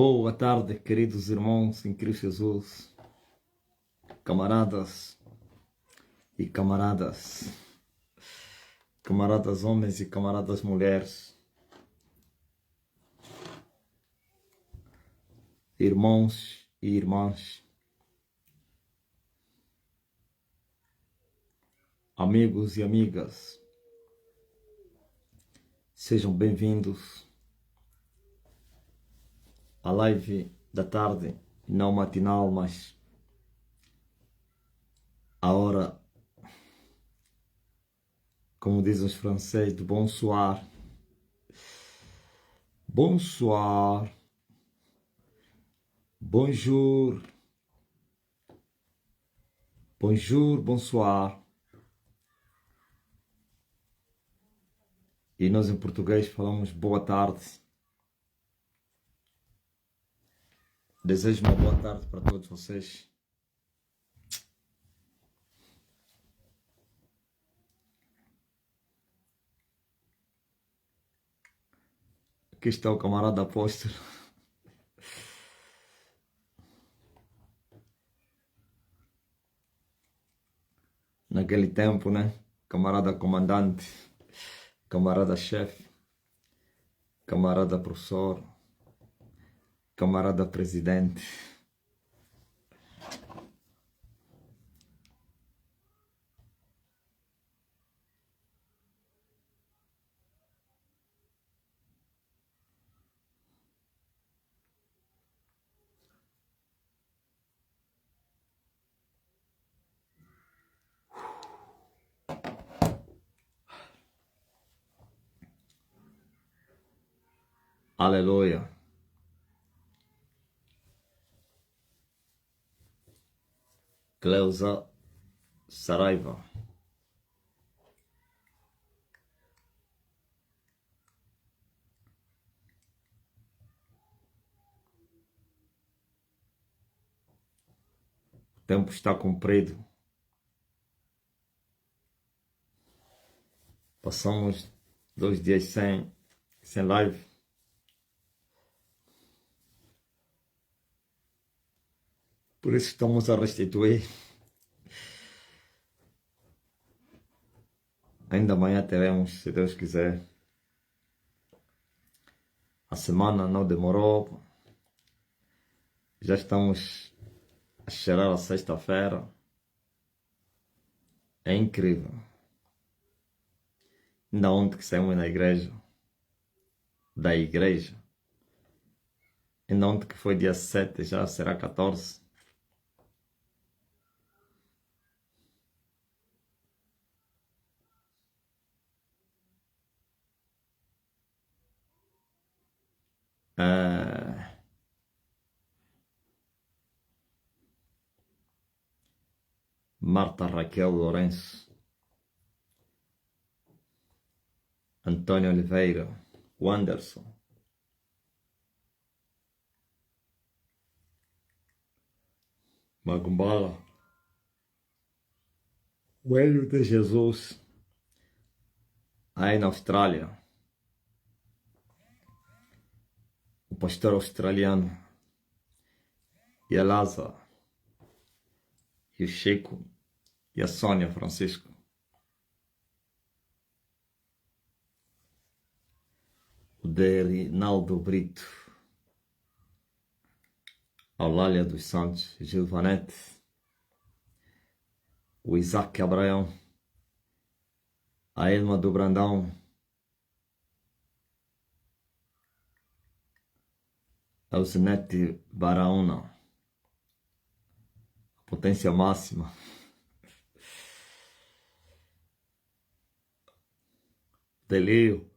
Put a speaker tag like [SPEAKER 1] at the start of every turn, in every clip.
[SPEAKER 1] Boa tarde, queridos irmãos em Cristo Jesus, camaradas e camaradas, camaradas homens e camaradas mulheres, irmãos e irmãs, amigos e amigas, sejam bem-vindos à live da tarde, não matinal, mas a hora, como dizem os franceses, de bonsoir. Bonsoir, bonjour, bonjour, bonsoir. E nós em português falamos boa tarde. Desejo uma boa tarde para todos vocês. Aqui está o camarada apóstolo. Naquele tempo, né? Camarada comandante, camarada chefe, camarada professor, camarada presidente. Aleluia. Cleusa Saraiva. O tempo está comprido. Passamos 2 dias sem live. Por isso estamos a restituir. Ainda amanhã teremos, se Deus quiser. A semana não demorou. Já estamos a cheirar a sexta-feira. É incrível. Ainda ontem que saímos da igreja. Ainda ontem que foi dia 7, já será 14. Marta Raquel Lourenço, Antônio Oliveira, Wanderson, Magumbala, o Hélio de Jesus, aí na Austrália, o pastor australiano, e a Lázaro, e o Chico, e a Sônia Francisco. O Derinaldo Brito, a Eulália dos Santos, Gilvanete, o Isaac Abraão, a Elma do Brandão, a Zenete Baraúna, a potência máxima, Delio,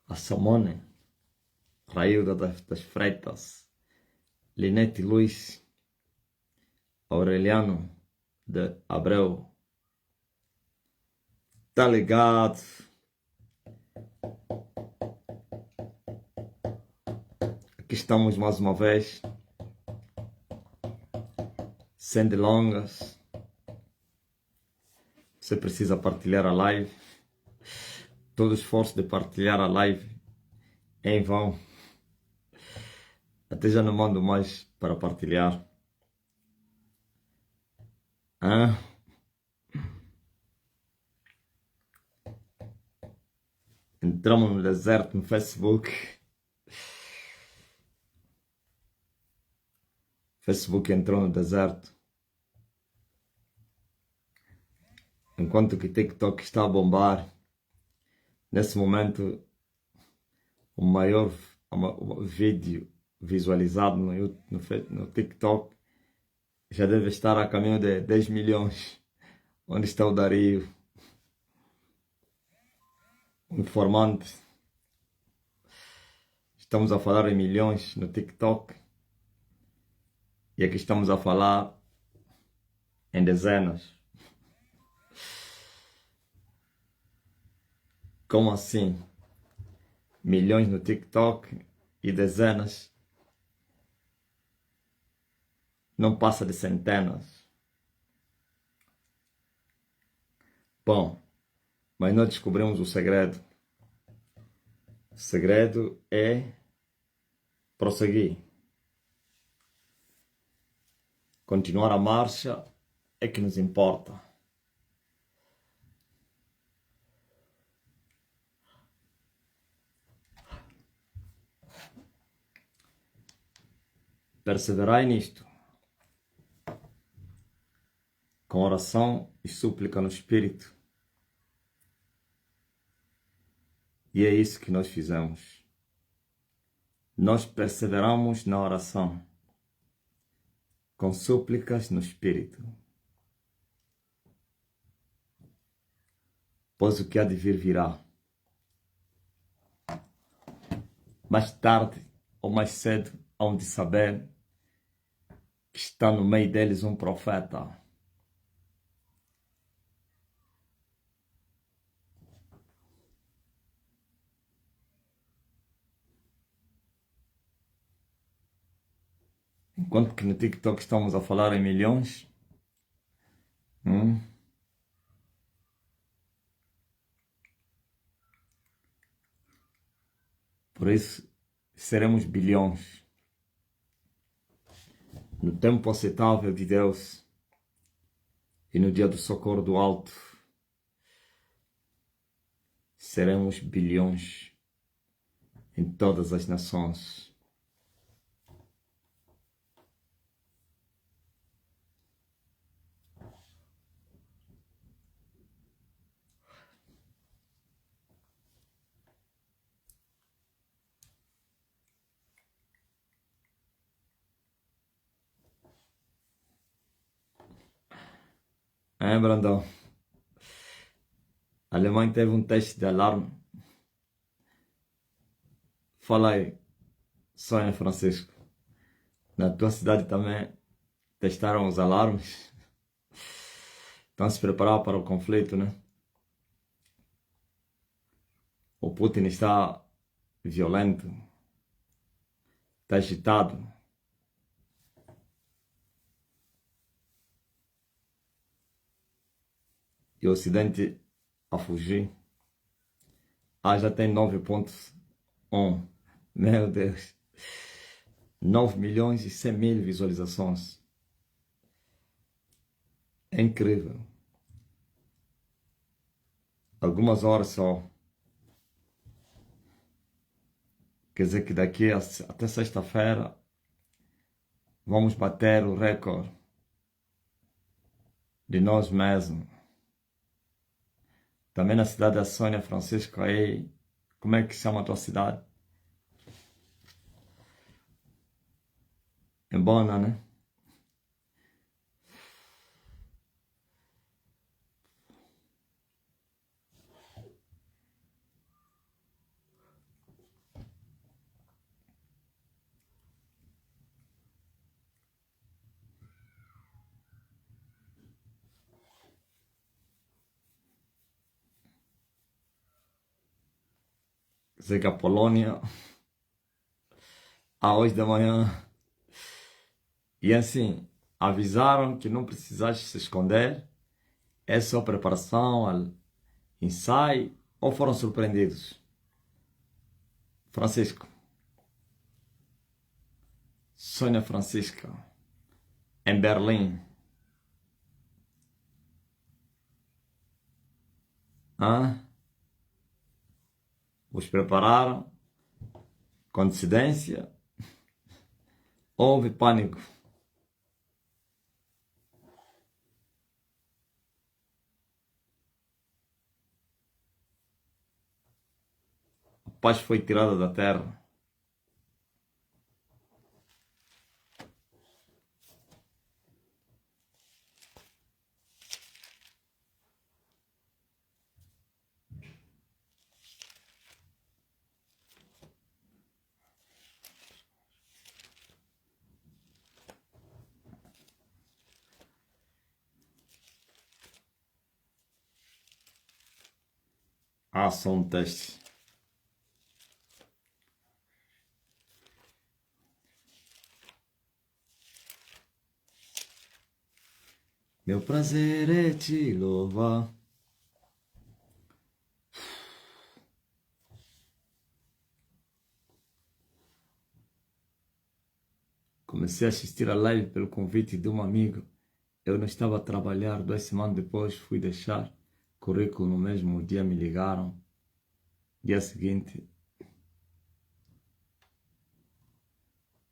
[SPEAKER 1] a Samone, Railda das Freitas, Linete Luiz, Aureliano de Abreu. Tá ligado? Aqui estamos mais uma vez, sem delongas. Você precisa partilhar a live. Todo o esforço de partilhar a live em vão. Até já não mando mais para partilhar. Hã? Entramos no deserto no Facebook. Facebook entrou no deserto. Enquanto que TikTok está a bombar. Nesse momento, o maior vídeo visualizado no TikTok já deve estar a caminho de 10 milhões. Onde está o Dario? O informante. Estamos a falar em milhões no TikTok. E aqui estamos a falar em dezenas. Como assim? Milhões no TikTok e dezenas? Não passa de centenas. Bom, mas nós descobrimos o segredo. O segredo é prosseguir. Continuar a marcha é que nos importa. Perseverai nisto, com oração e súplica no Espírito. E é isso que nós fizemos. Nós perseveramos na oração, com súplicas no Espírito. Pois o que há de vir virá. Mais tarde ou mais cedo hão de saber que está no meio deles um profeta. Enquanto que no TikTok estamos a falar em milhões, por isso seremos bilhões. No tempo aceitável de Deus e no dia do socorro do alto, seremos bilhões em todas as nações. Brandão? A Alemanha teve um teste de alarme. Fala aí, Sônia Francisco. Na tua cidade também testaram os alarmes? Estão se preparando para o conflito, né? O Putin está violento, está agitado. E o Ocidente a fugir. Já tem 9.1. Meu Deus. 9 milhões e 100 mil visualizações. É incrível. Algumas horas só. Quer dizer que daqui até sexta-feira vamos bater o recorde de nós mesmos. Também na cidade da Sônia Francisco aí. Como é que chama a tua cidade? É Bona, né? Quer dizer que a Polônia, hoje de manhã, e assim, avisaram que não precisaste se esconder, é só preparação, ensaio, ou foram surpreendidos? Francisco. Sônia Francisca. Em Berlim. Os prepararam com antecedência. Houve pânico. A paz foi tirada da terra. Só um teste. Meu prazer é te louvar. Comecei a assistir a live pelo convite de um amigo. Eu não estava a trabalhar, 2 semanas depois fui deixar currículo no mesmo dia, me ligaram. Dia seguinte,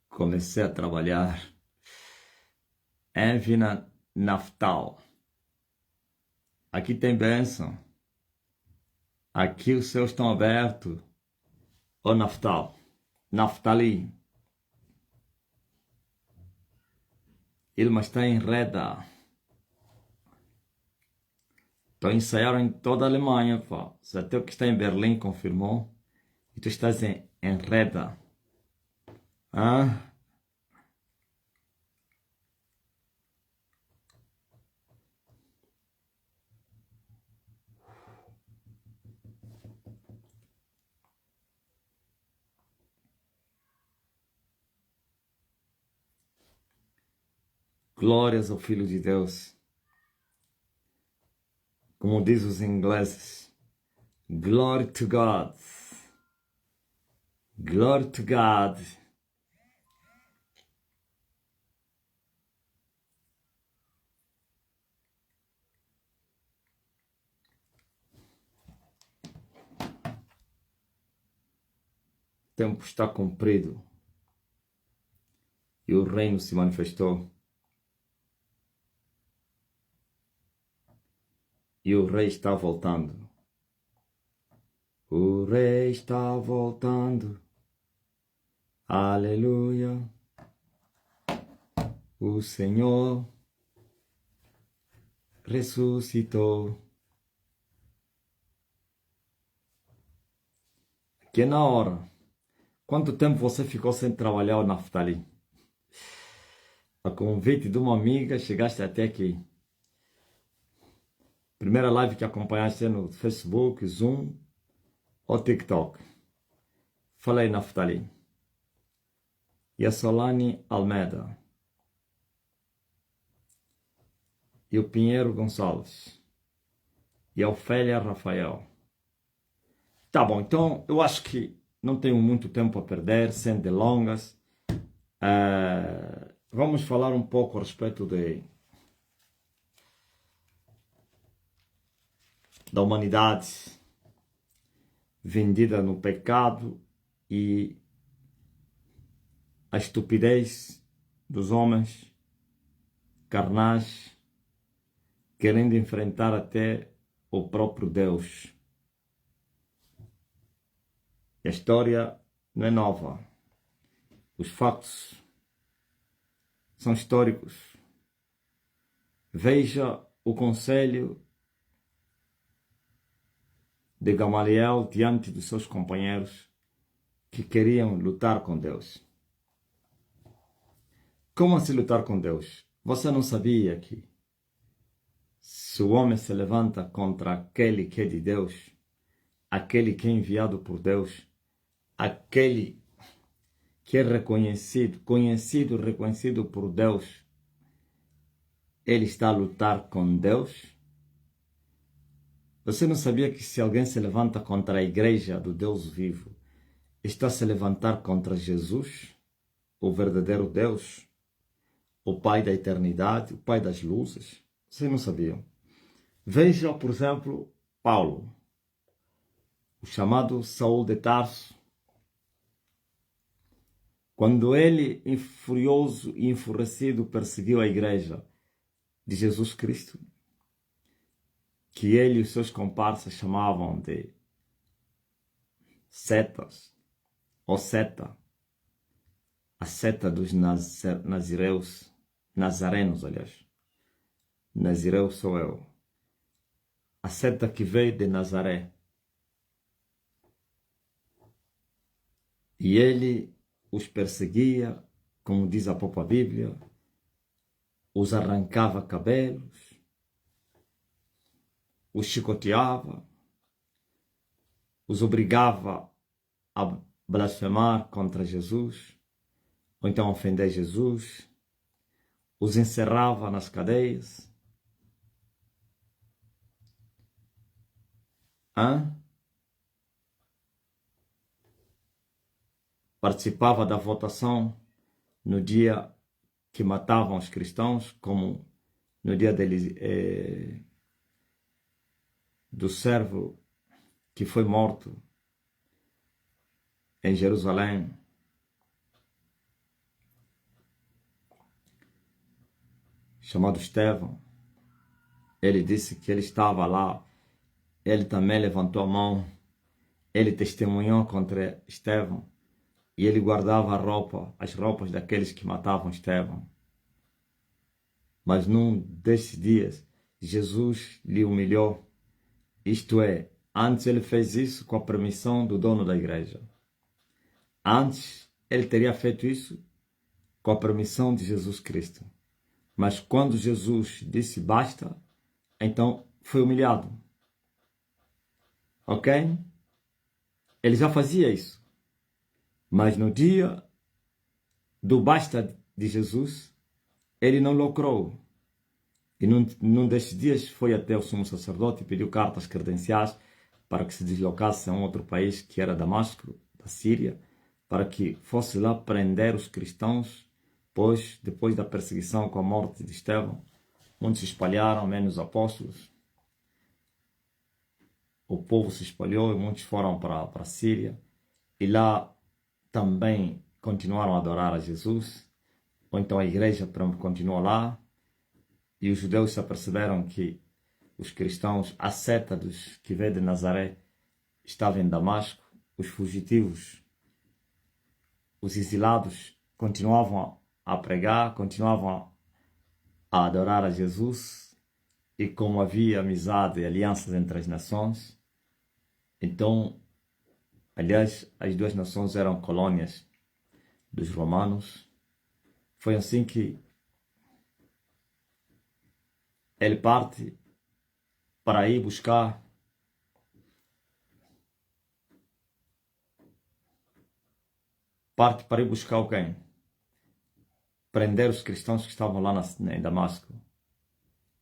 [SPEAKER 1] comecei a trabalhar. Envina Naftal. Aqui tem bênção. Aqui os céus estão abertos. Ô Naftal, Naftali. Ilma está em Reda. Estou a ensaiar em toda a Alemanha, pá. Se até o que está em Berlim confirmou. E tu estás em Reda. Glórias ao Filho de Deus. Como diz os ingleses. Glory to God. Glory to God. O tempo está cumprido. E o reino se manifestou. E o rei está voltando. O rei está voltando. Aleluia. O Senhor ressuscitou. Que é na hora. Quanto tempo você ficou sem trabalhar, Naftali? A convite de uma amiga, chegaste até aqui. Primeira live que acompanhaste no Facebook, Zoom ou TikTok. Falei, Naftali. E a Solane Almeida. E o Pinheiro Gonçalves. E a Ofélia Rafael. Tá bom, então eu acho que não tenho muito tempo a perder, sem delongas. Vamos falar um pouco a respeito da humanidade vendida no pecado e a estupidez dos homens carnais querendo enfrentar até o próprio Deus. A história não é nova. Os fatos são históricos. Veja o conselho de Gamaliel diante dos seus companheiros que queriam lutar com Deus. Como assim lutar com Deus? Você não sabia que se o homem se levanta contra aquele que é de Deus, aquele que é enviado por Deus, aquele que é reconhecido, reconhecido por Deus, ele está a lutar com Deus? Você não sabia que se alguém se levanta contra a igreja do Deus vivo, está a se levantar contra Jesus, o verdadeiro Deus, o Pai da eternidade, o Pai das luzes. Vocês não sabiam? Veja, por exemplo, Paulo, o chamado Saul de Tarso. Quando ele, furioso e enfurecido, perseguiu a igreja de Jesus Cristo, que ele e os seus comparsas chamavam de setas, ou seta, a seta dos nazireus, nazarenos, aliás. Nazireu sou eu. A seta que veio de Nazaré. E ele os perseguia, como diz a própria Bíblia, os arrancava cabelos, os chicoteava, os obrigava a blasfemar contra Jesus, ou então ofender Jesus, os encerrava nas cadeias. Participava da votação no dia que matavam os cristãos, como no dia do servo que foi morto em Jerusalém. Chamado Estevão. Ele disse que ele estava lá. Ele também levantou a mão. Ele testemunhou contra Estevão. E ele guardava as roupas daqueles que matavam Estevão. Mas num desses dias, Jesus lhe humilhou. Isto é, antes ele fez isso com a permissão do dono da igreja. Antes, ele teria feito isso com a permissão de Jesus Cristo. Mas quando Jesus disse basta, então foi humilhado. Ok? Ele já fazia isso. Mas no dia do basta de Jesus, ele não lucrou. E num desses dias foi até o sumo sacerdote e pediu cartas credenciais para que se deslocasse a um outro país, que era Damasco, da Síria, para que fosse lá prender os cristãos, pois depois da perseguição com a morte de Estevão, muitos se espalharam, menos apóstolos. O povo se espalhou e muitos foram para a Síria. E lá também continuaram a adorar a Jesus. Ou então a igreja continuou lá. E os judeus se aperceberam que os cristãos, a seta dos que veio de Nazaré, estava em Damasco. Os fugitivos, os exilados, continuavam a pregar, continuavam a adorar a Jesus. E como havia amizade e alianças entre as nações, então, aliás, as duas nações eram colônias dos romanos. Foi assim que ele parte para ir buscar o quem? Prender os cristãos que estavam lá em Damasco.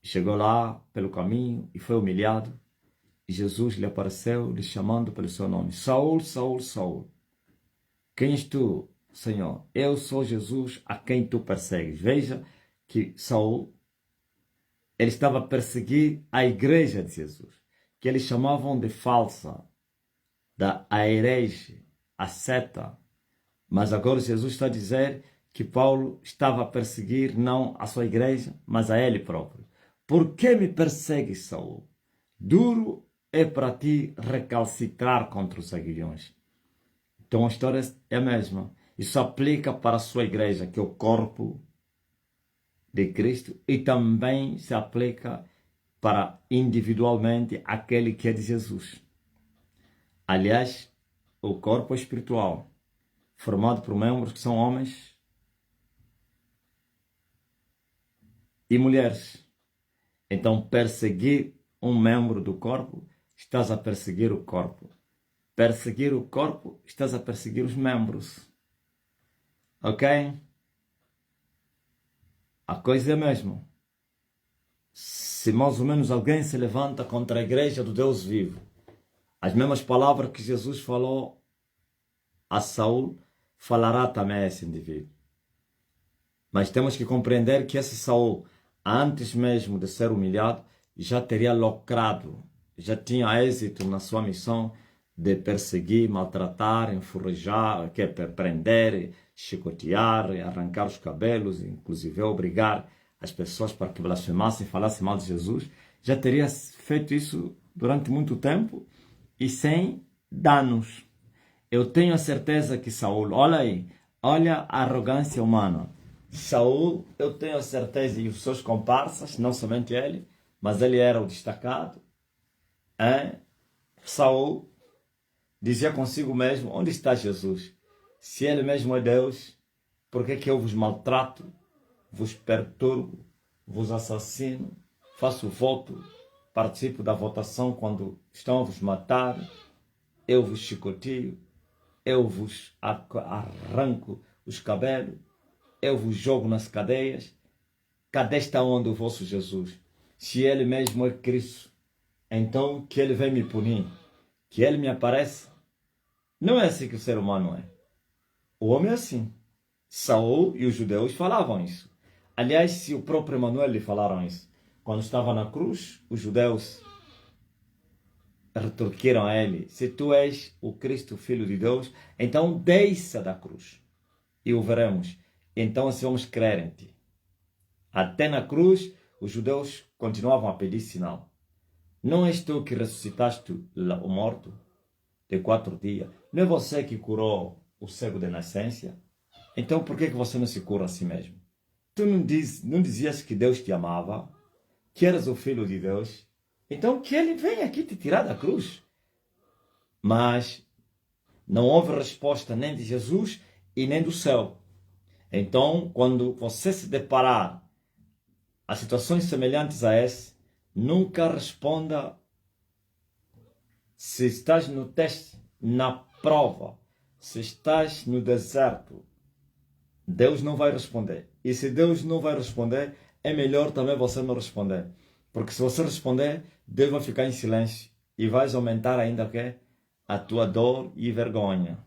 [SPEAKER 1] Chegou lá pelo caminho e foi humilhado. E Jesus lhe apareceu, lhe chamando pelo seu nome. Saul, Saul, Saul. Quem és tu, Senhor? Eu sou Jesus a quem tu persegues. Veja que Saul, ele estava a perseguir a igreja de Jesus, que eles chamavam de falsa, da herege, a seta. Mas agora Jesus está a dizer que Paulo estava a perseguir não a sua igreja, mas a ele próprio. Por que me persegues, Saul? Duro é para ti recalcitrar contra os aguilhões. Então a história é a mesma. Isso aplica para a sua igreja, que é o corpo de Cristo, e também se aplica para individualmente aquele que é de Jesus. Aliás, o corpo é espiritual, formado por membros que são homens e mulheres. Então, perseguir um membro do corpo, estás a perseguir o corpo. Perseguir o corpo, estás a perseguir os membros. Ok? A coisa é a mesma. Se mais ou menos alguém se levanta contra a igreja do Deus vivo, as mesmas palavras que Jesus falou a Saul, falará também a esse indivíduo. Mas temos que compreender que esse Saul, antes mesmo de ser humilhado, já teria lucrado, já tinha êxito na sua missão de perseguir, maltratar, enforrejar, prender, chicotear, arrancar os cabelos, inclusive obrigar as pessoas para que blasfemassem e falassem mal de Jesus. Já teria feito isso durante muito tempo e sem danos. Eu tenho a certeza que Saul, olha aí, olha a arrogância humana. Saul, eu tenho a certeza, e os seus comparsas, não somente ele, mas ele era o destacado. Saul dizia consigo mesmo, onde está Jesus? Se ele mesmo é Deus, por que eu vos maltrato, vos perturbo, vos assassino, faço voto, participo da votação quando estão a vos matar, eu vos chicoteio, eu vos arranco os cabelos, eu vos jogo nas cadeias. Cadê está onde o vosso Jesus? Se ele mesmo é Cristo, então que ele vem me punir, que ele me apareça. Não é assim que o ser humano é. O homem é assim. Saul e os judeus falavam isso. Aliás, se o próprio Emmanuel lhe falaram isso. Quando estava na cruz, os judeus retorquiram a ele: se tu és o Cristo, Filho de Deus, então desça da cruz e o veremos. Então assim vamos crer em ti. Até na cruz, os judeus continuavam a pedir sinal. Não és tu que ressuscitaste o morto de 4 dias? Não é você que curou o cego de nascença? Então por que você não se cura a si mesmo? Tu não dizias que Deus te amava? Que eras o Filho de Deus? Então que ele venha aqui te tirar da cruz. Mas não houve resposta nem de Jesus e nem do céu. Então, quando você se deparar a situações semelhantes a essa, nunca responda se estás no teste, na prova, se estás no deserto. Deus não vai responder. E se Deus não vai responder, é melhor também você não responder. Porque se você responder, Deus vai ficar em silêncio e vai aumentar ainda o quê? A tua dor e vergonha.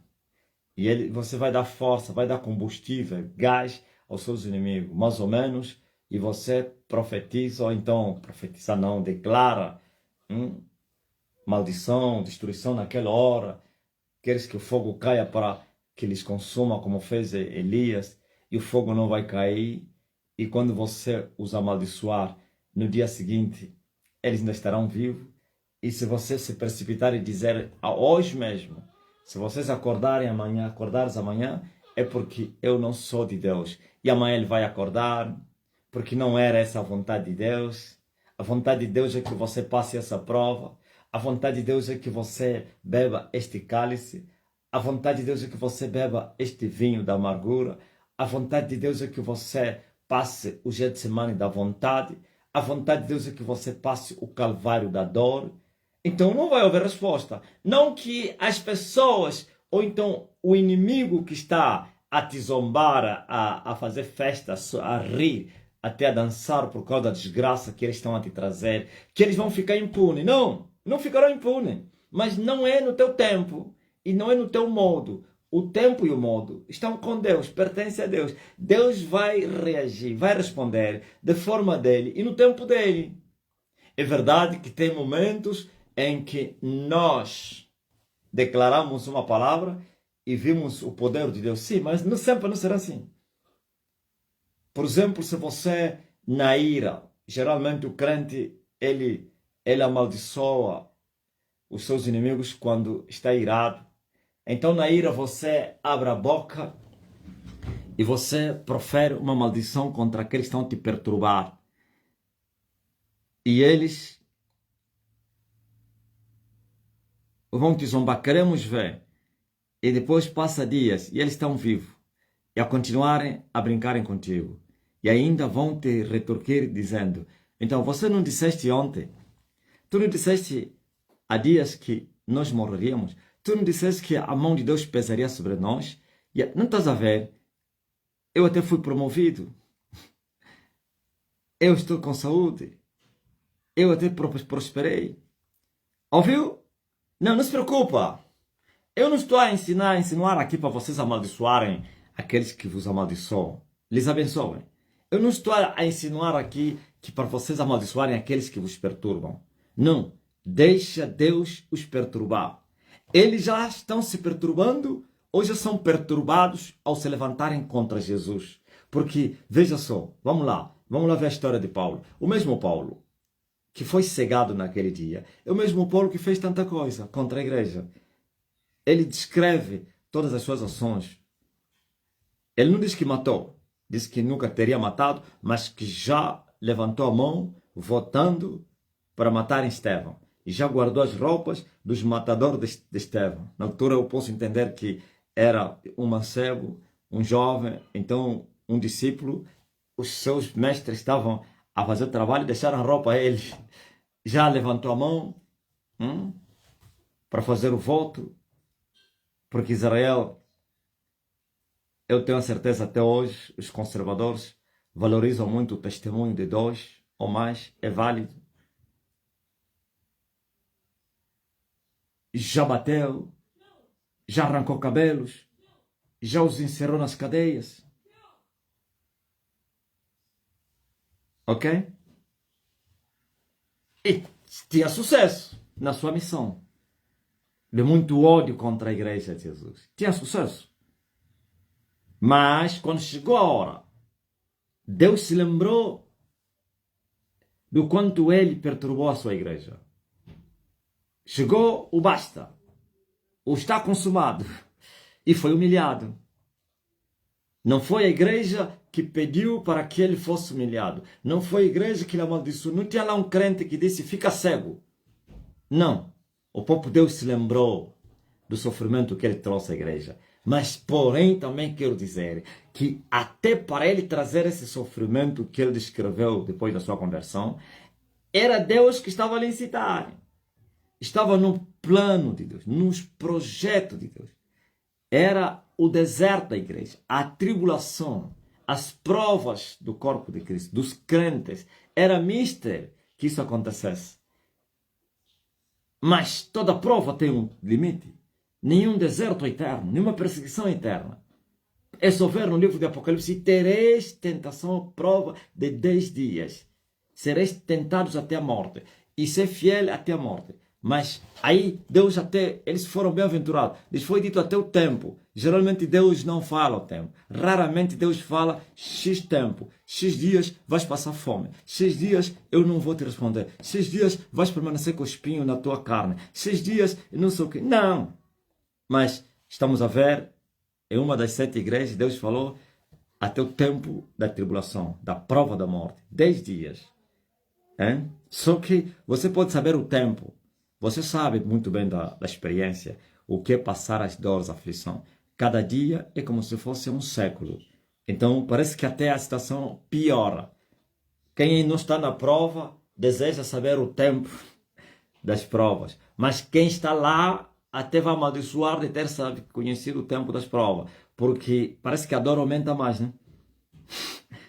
[SPEAKER 1] E você vai dar força, vai dar combustível, gás aos seus inimigos, mais ou menos, e você profetiza, ou então, profetiza não, declara maldição, destruição naquela hora, queres que o fogo caia para que lhes consuma, como fez Elias, e o fogo não vai cair, e quando você os amaldiçoar, no dia seguinte, eles ainda estarão vivos, e se você se precipitar e dizer hoje mesmo, se vocês acordares amanhã, é porque eu não sou de Deus. E amanhã ele vai acordar, porque não era essa a vontade de Deus. A vontade de Deus é que você passe essa prova. A vontade de Deus é que você beba este cálice. A vontade de Deus é que você beba este vinho da amargura. A vontade de Deus é que você passe o Getsemane da vontade. A vontade de Deus é que você passe o calvário da dor. Então não vai haver resposta. Não que as pessoas, ou então o inimigo que está a te zombar, a fazer festa, a rir, até a dançar por causa da desgraça que eles estão a te trazer, que eles vão ficar impunes. Não, não ficarão impunes. Mas não é no teu tempo e não é no teu modo. O tempo e o modo estão com Deus, pertencem a Deus. Deus vai reagir, vai responder de forma dele e no tempo dele. É verdade que tem momentos em que nós declaramos uma palavra e vimos o poder de Deus. Sim, mas não sempre não será assim. Por exemplo, se você na ira, geralmente o crente, ele amaldiçoa os seus inimigos quando está irado. Então na ira você abre a boca e você profere uma maldição contra aqueles que estão a te perturbar. E eles vão te zombar, queremos ver. E depois passa dias e eles estão vivos. E a continuarem a brincarem contigo. E ainda vão te retorquir dizendo: então você não disseste ontem? Tu não disseste há dias que nós morreríamos? Tu não disseste que a mão de Deus pesaria sobre nós? E não estás a ver? Eu até fui promovido. Eu estou com saúde. Eu até prosperei. Ouviu? Não se preocupa. Eu não estou a insinuar aqui para vocês amaldiçoarem aqueles que vos amaldiçoam. Lhes abençoem. Eu não estou a insinuar aqui que para vocês amaldiçoarem aqueles que vos perturbam. Não. Deixa Deus os perturbar. Eles já estão se perturbando ou já são perturbados ao se levantarem contra Jesus. Porque, veja só, vamos lá ver a história de Paulo. O mesmo Paulo que foi cegado naquele dia, é o mesmo Paulo que fez tanta coisa contra a igreja. Ele descreve todas as suas ações. Ele não diz que matou, diz que nunca teria matado, mas que já levantou a mão, votando para matar Estevão. E já guardou as roupas dos matadores de Estevão. Na altura eu posso entender que era um mancebo, um jovem, então um discípulo. Os seus mestres estavam a fazer o trabalho e deixaram a roupa a ele. Já levantou a mão para fazer o voto, porque Israel, eu tenho a certeza até hoje, os conservadores valorizam muito o testemunho de 2 ou mais, é válido. Já bateu, já arrancou cabelos, já os encerrou nas cadeias. Ok? E tinha sucesso na sua missão. De muito ódio contra a igreja de Jesus. Tinha sucesso. Mas, quando chegou a hora, Deus se lembrou do quanto ele perturbou a sua igreja. Chegou o basta. O está consumado. E foi humilhado. Não foi a igreja que pediu para que ele fosse humilhado. Não foi a igreja que lhe amaldiçoou. Não tinha lá um crente que disse, fica cego. Não. O próprio Deus se lembrou do sofrimento que ele trouxe à igreja. Mas, porém, também quero dizer que até para ele trazer esse sofrimento que ele descreveu depois da sua conversão, era Deus que estava a lhe incitar. Estava no plano de Deus, nos projetos de Deus. Era o deserto da igreja, a tribulação, as provas do corpo de Cristo, dos crentes. Era mister que isso acontecesse. Mas toda prova tem um limite. Nenhum deserto é eterno, nenhuma perseguição é eterna. É só ver no livro de Apocalipse, tereis tentação, prova de 10 dias. Sereis tentados até a morte. E ser fiel até a morte. Mas aí Deus eles foram bem-aventurados. Lhes foi dito até o tempo. Geralmente Deus não fala o tempo. Raramente Deus fala X tempo. X dias vais passar fome. X dias eu não vou te responder. X dias vais permanecer com o espinho na tua carne. X dias não sei o quê. Não. Mas estamos a ver, em uma das 7 igrejas, Deus falou até o tempo da tribulação, da prova da morte. 10 dias. Hein? Só que você pode saber o tempo. Você sabe muito bem da experiência o que é passar as dores, a aflição. Cada dia é como se fosse um século. Então, parece que até a situação piora. Quem não está na prova deseja saber o tempo das provas. Mas quem está lá até vai amaldiçoar de ter conhecido o tempo das provas. Porque parece que a dor aumenta mais, né?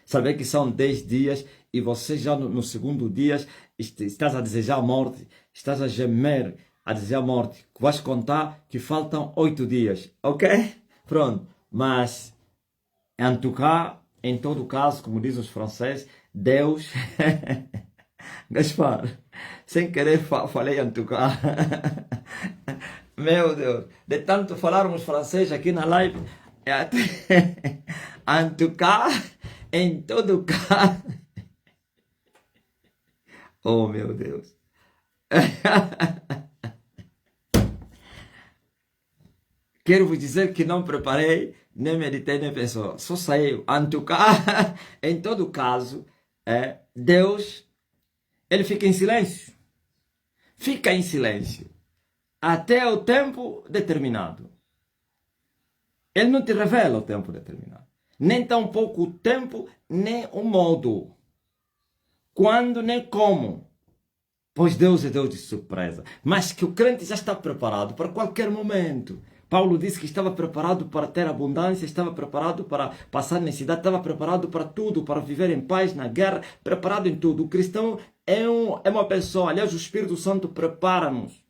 [SPEAKER 1] Saber que são 10 dias e você já no segundo dia estás a desejar a morte, estás a gemer, a desejar a morte. Vais contar que faltam 8 dias, ok? Pronto, mas en tout cas, em todo caso, como dizem os franceses, Deus... Gaspar, sem querer falei en tout cas. Meu Deus, de tanto falarmos francês aqui na live, en tout cas, em todo caso... Oh, meu Deus. Quero vos dizer que não preparei, nem meditei, nem pensou. Só saiu. En tout cas, em todo caso, Deus, ele fica em silêncio. Fica em silêncio. Até o tempo determinado. Ele não te revela o tempo determinado. Nem tampouco o tempo, nem o modo. Quando nem como. Pois Deus é Deus de surpresa. Mas que o crente já está preparado para qualquer momento. Paulo disse que estava preparado para ter abundância, estava preparado para passar necessidade, estava preparado para tudo, para viver em paz, na guerra, preparado em tudo. O cristão é uma pessoa, aliás, o Espírito Santo prepara-nos.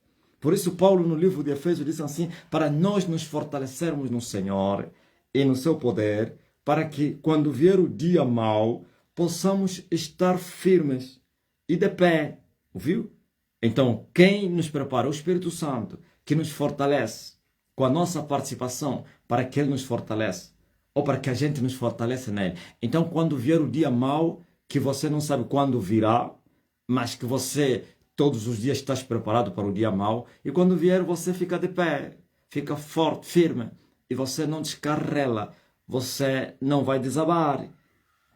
[SPEAKER 1] Por isso Paulo no livro de Efésios diz assim, para nós nos fortalecermos no Senhor e no seu poder, para que quando vier o dia mau, possamos estar firmes e de pé. Ouviu? Então, quem nos prepara? O Espírito Santo, que nos fortalece com a nossa participação, para que Ele nos fortaleça, ou para que a gente nos fortaleça nele. Então, quando vier o dia mau, que você não sabe quando virá, mas que você todos os dias está preparado para o dia mau, e quando vier você fica de pé, fica forte, firme, e você não descarrela, você não vai desabar,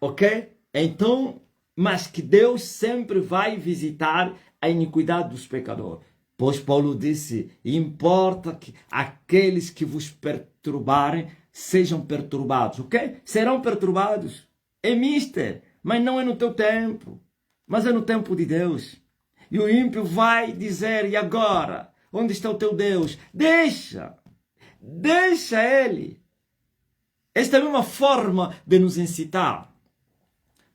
[SPEAKER 1] ok? Então, mas que Deus sempre vai visitar a iniquidade dos pecadores. Pois Paulo disse, importa que aqueles que vos perturbarem sejam perturbados, ok? Serão perturbados. É mister, mas não é no teu tempo, mas é no tempo de Deus. E o ímpio vai dizer, e agora? Onde está o teu Deus? Deixa ele. Esta é uma forma de nos incitar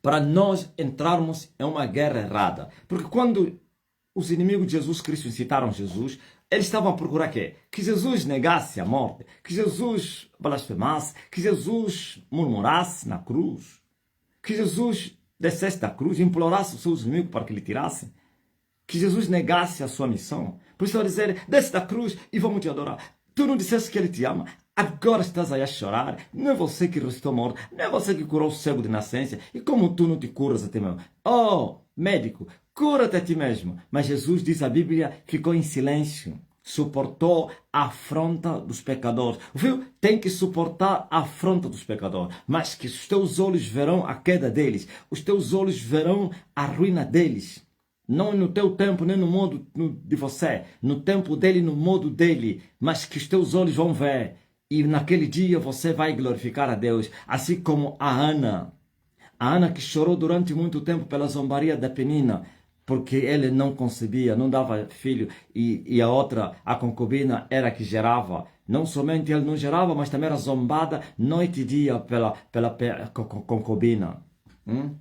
[SPEAKER 1] para nós entrarmos em uma guerra errada. Porque quando os inimigos de Jesus Cristo incitaram Jesus, eles estavam a procurar quê? Que Jesus negasse a morte, que Jesus blasfemasse, que Jesus murmurasse na cruz, que Jesus descesse da cruz e implorasse os seus inimigos para que lhe tirassem, que Jesus negasse a sua missão. Por isso, dizer, desce da cruz e vamos te adorar. Tu não disseste que Ele te ama, agora estás aí a chorar. Não é você que ressuscitou morto, não é você que curou o cego de nascença. E como tu não te curas a ti mesmo? Oh, médico, cura-te a ti mesmo. Mas Jesus, diz a Bíblia, ficou em silêncio. Suportou a afronta dos pecadores. Viu? Tem que suportar a afronta dos pecadores. Mas que os teus olhos verão a queda deles. Os teus olhos verão a ruína deles. Não no teu tempo, nem no modo de você. No tempo dele, no modo dele. Mas que os teus olhos vão ver. E naquele dia você vai glorificar a Deus. Assim como a Ana. A Ana que chorou durante muito tempo pela zombaria da Penina, porque ele não concebia, não dava filho, e a outra, a concubina, era que gerava. Não somente ele não gerava, mas também era zombada noite e dia pela concubina,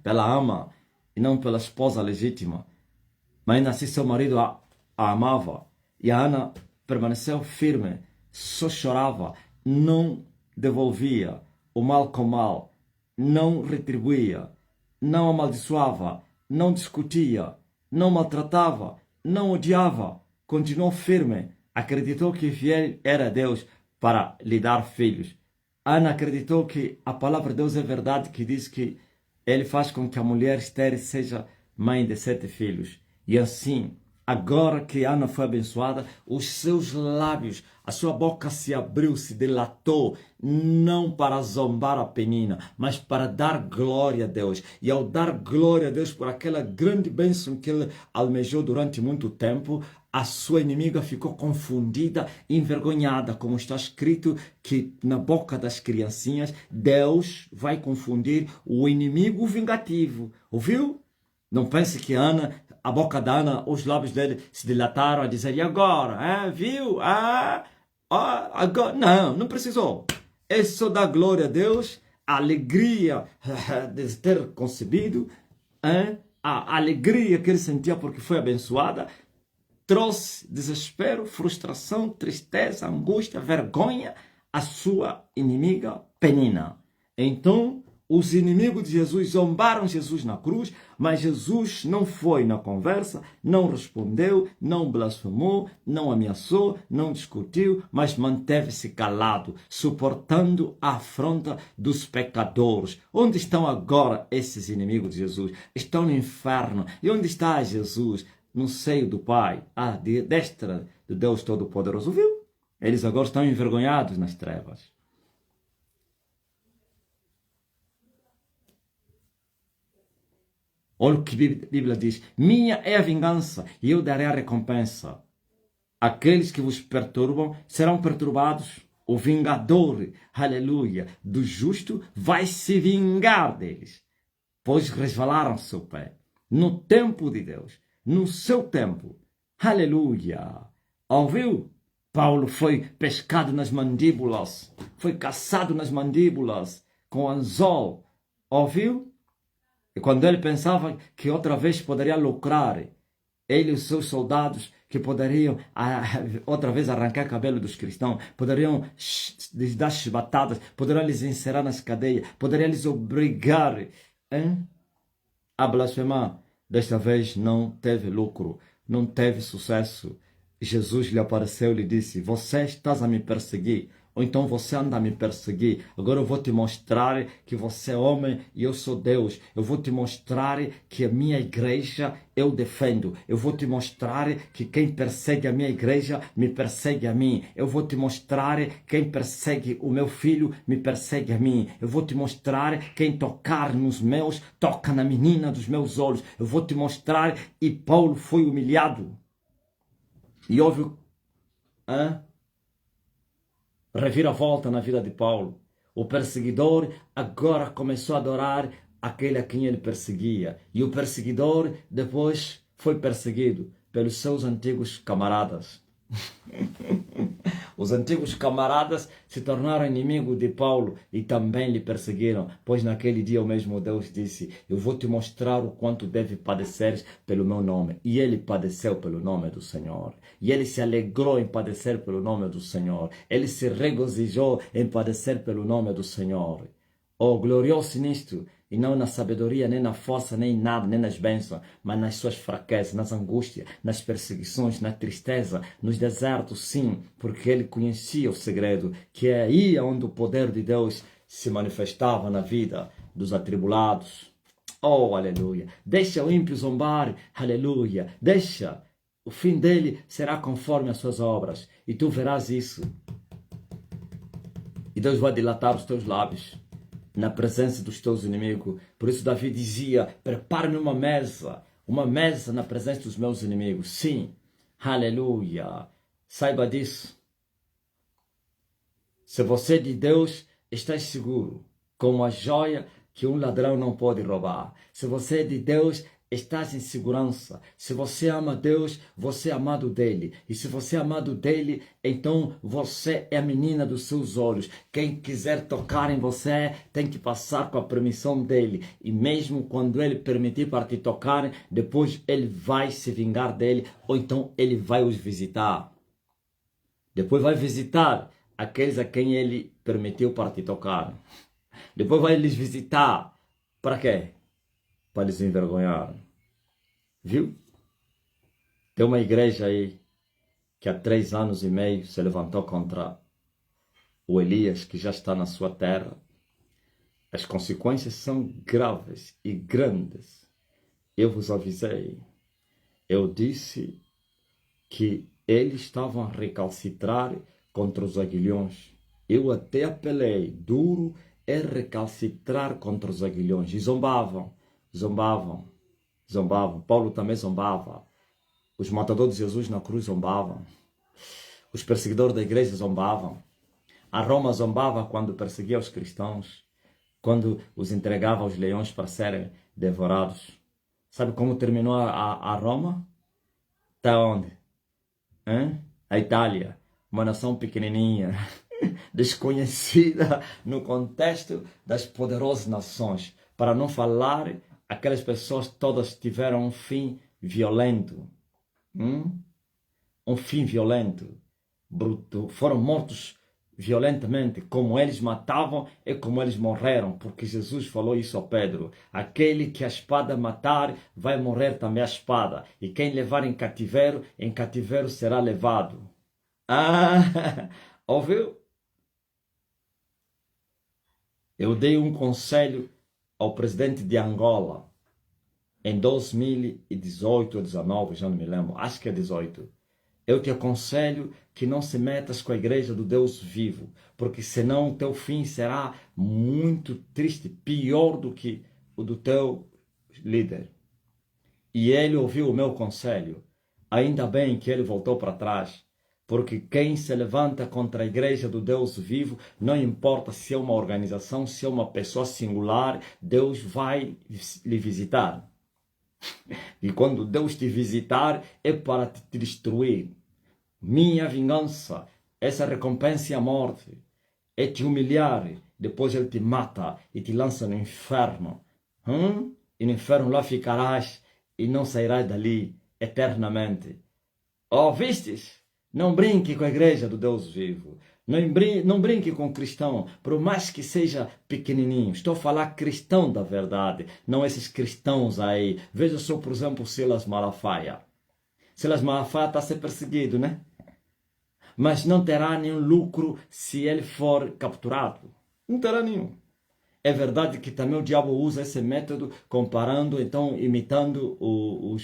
[SPEAKER 1] pela ama, e não pela esposa legítima. Mas ainda assim seu marido a amava. E a Ana permaneceu firme, só chorava, não devolvia o mal com mal, não retribuía, não amaldiçoava, não discutia, não maltratava, não odiava, continuou firme, acreditou que fiel era Deus para lhe dar filhos. Ana acreditou que a palavra de Deus é verdade, que diz que Ele faz com que a mulher estéril seja mãe de 7 filhos. E assim, agora que Ana foi abençoada, os seus lábios, a sua boca se abriu, se dilatou, não para zombar a Penina, mas para dar glória a Deus. E ao dar glória a Deus por aquela grande bênção que ele almejou durante muito tempo, a sua inimiga ficou confundida, envergonhada, como está escrito que na boca das criancinhas, Deus vai confundir o inimigo vingativo. Ouviu? Não pense que Ana, a boca da Ana, os lábios dele se dilataram a dizer, e agora? Viu? Agora? Não precisou. Ele só dá glória a Deus, a alegria de ter concebido, a alegria que ele sentia porque foi abençoada, trouxe desespero, frustração, tristeza, angústia, vergonha à sua inimiga Penina. Então, os inimigos de Jesus zombaram Jesus na cruz, mas Jesus não foi na conversa, não respondeu, não blasfemou, não ameaçou, não discutiu, mas manteve-se calado, suportando a afronta dos pecadores. Onde estão agora esses inimigos de Jesus? Estão no inferno. E onde está Jesus? No seio do Pai, à destra de Deus Todo-Poderoso. Viu? Eles agora estão envergonhados nas trevas. Olha o que a Bíblia diz. Minha é a vingança e eu darei a recompensa. Aqueles que vos perturbam serão perturbados. O vingador, aleluia, do justo vai se vingar deles. Pois resvalaram seu pé. No tempo de Deus. No seu tempo. Aleluia. Ouviu? Paulo foi pescado nas mandíbulas. Foi caçado nas mandíbulas com anzol. Ouviu? E quando ele pensava que outra vez poderia lucrar, Ele e os seus soldados que poderiam outra vez arrancar cabelo dos cristãos, poderiam lhes dar chibatadas, poderiam lhes encerrar nas cadeias, poderiam lhes obrigar a blasfemar. Desta vez não teve lucro, não teve sucesso. Jesus lhe apareceu e lhe disse: você estás a me perseguir, ou então você anda a me perseguir. Agora eu vou te mostrar que você é homem e eu sou Deus. Eu vou te mostrar que a minha igreja eu defendo. Eu vou te mostrar que quem persegue a minha igreja me persegue a mim. Eu vou te mostrar quem persegue o meu filho me persegue a mim. Eu vou te mostrar quem tocar nos meus toca na menina dos meus olhos. Eu vou te mostrar. E Paulo foi humilhado. E houve reviravolta na vida de Paulo. O perseguidor agora começou a adorar aquele a quem ele perseguia. E o perseguidor depois foi perseguido pelos seus antigos camaradas. Os antigos camaradas se tornaram inimigos de Paulo e também lhe perseguiram, pois naquele dia o mesmo Deus disse: eu vou te mostrar o quanto deve padecer pelo meu nome. E ele padeceu pelo nome do Senhor. E ele se alegrou em padecer pelo nome do Senhor. Ele se regozijou em padecer pelo nome do Senhor. Oh, glorioso nisto, e não na sabedoria, nem na força, nem em nada, nem nas bênçãos, mas nas suas fraquezas, nas angústias, nas perseguições, na tristeza, nos desertos, sim, porque ele conhecia o segredo, que é aí onde o poder de Deus se manifestava na vida dos atribulados. Oh, aleluia! Deixa o ímpio zombar, aleluia! Deixa, o fim dele será conforme as suas obras, e tu verás isso. E Deus vai dilatar os teus lábios na presença dos teus inimigos. Por isso Davi dizia: prepara-me uma mesa na presença dos meus inimigos. Sim, aleluia, saiba disso. Se você é de Deus, estás seguro, como a joia que um ladrão não pode roubar. Se você é de Deus, estás em segurança. Se você ama Deus, você é amado dele. E se você é amado dele, então você é a menina dos seus olhos. Quem quiser tocar em você tem que passar com a permissão dele. E mesmo quando ele permitir para te tocar, depois ele vai se vingar dele, ou então ele vai os visitar. Depois vai visitar aqueles a quem ele permitiu para te tocar. Depois vai lhes visitar. Para quê? Para lhes envergonhar. Viu? Tem uma igreja aí que há 3 anos e meio se levantou contra o Elias, que já está na sua terra. As consequências são graves e grandes. Eu vos avisei. Eu disse que eles estavam a recalcitrar contra os aguilhões. Eu até apelei. Duro é recalcitrar contra os aguilhões. E zombavam. Paulo também zombava. Os matadores de Jesus na cruz zombavam. Os perseguidores da igreja zombavam. A Roma zombava quando perseguia os cristãos, quando os entregava aos leões para serem devorados. Sabe como terminou a Roma? Está onde? A Itália, uma nação pequenininha, desconhecida no contexto das poderosas nações. Para não falar, aquelas pessoas todas tiveram um fim violento. Um fim violento, bruto. Foram mortos violentamente. Como eles matavam é como eles morreram. Porque Jesus falou isso a Pedro. Aquele que a espada matar vai morrer também a espada. E quem levar em cativeiro será levado. Ouviu? Eu dei um conselho ao presidente de Angola em 2018 ou 19, já não me lembro, acho que é 18. Eu te aconselho que não se metas com a igreja do Deus vivo, porque senão o teu fim será muito triste, pior do que o do teu líder. E ele ouviu o meu conselho. Ainda bem que ele voltou para trás, porque quem se levanta contra a igreja do Deus vivo, não importa se é uma organização, se é uma pessoa singular, Deus vai lhe visitar. E quando Deus te visitar, é para te destruir. Minha vingança, essa recompensa é a morte. É te humilhar, depois ele te mata e te lança no inferno. E no inferno lá ficarás e não sairás dali. eternamente. Oh, vistes? Não brinque com a igreja do Deus vivo. Não brinque com o cristão, por mais que seja pequenininho. Estou a falar cristão da verdade, não esses cristãos aí. Veja só, por exemplo, Silas Malafaia. Silas Malafaia está a ser perseguido, né? Mas não terá nenhum lucro se ele for capturado. Não terá nenhum. É verdade que também o diabo usa esse método comparando, então imitando o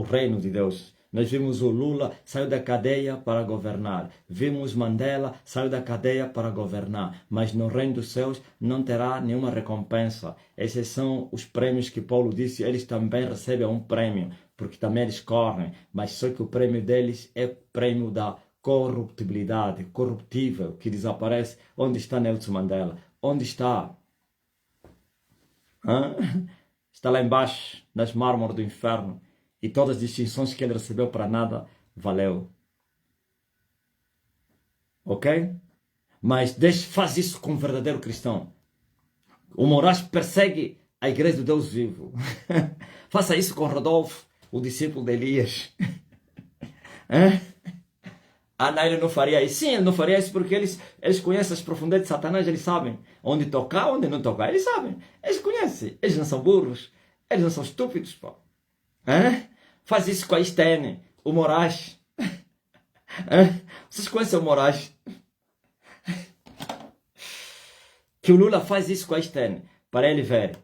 [SPEAKER 1] reino de Deus. Nós vimos o Lula saiu da cadeia para governar. Vimos Mandela saiu da cadeia para governar. Mas no reino dos céus não terá nenhuma recompensa. Esses são os prêmios que Paulo disse. Eles também recebem um prêmio, porque também eles correm. Mas só que o prêmio deles é o prêmio da corruptibilidade, corruptível, que desaparece. Onde está Nelson Mandela? Onde está? Hã? Está lá embaixo, nas mármores do inferno. E todas as distinções que ele recebeu para nada valeu. Ok? Mas faz isso com um verdadeiro cristão. O Moraes persegue a igreja do Deus vivo. Faça isso com Rodolfo, o discípulo de Elias. Ah, não, ele não faria isso. Sim, ele não faria isso porque eles conhecem as profundezas de Satanás, eles sabem onde tocar, onde não tocar. Eles sabem, eles conhecem. Eles não são burros, eles não são estúpidos, pô. Faz isso com a Estene, o Moraes. Vocês conhecem o Moraes? Que o Lula faz isso com a Estene, para ele ver.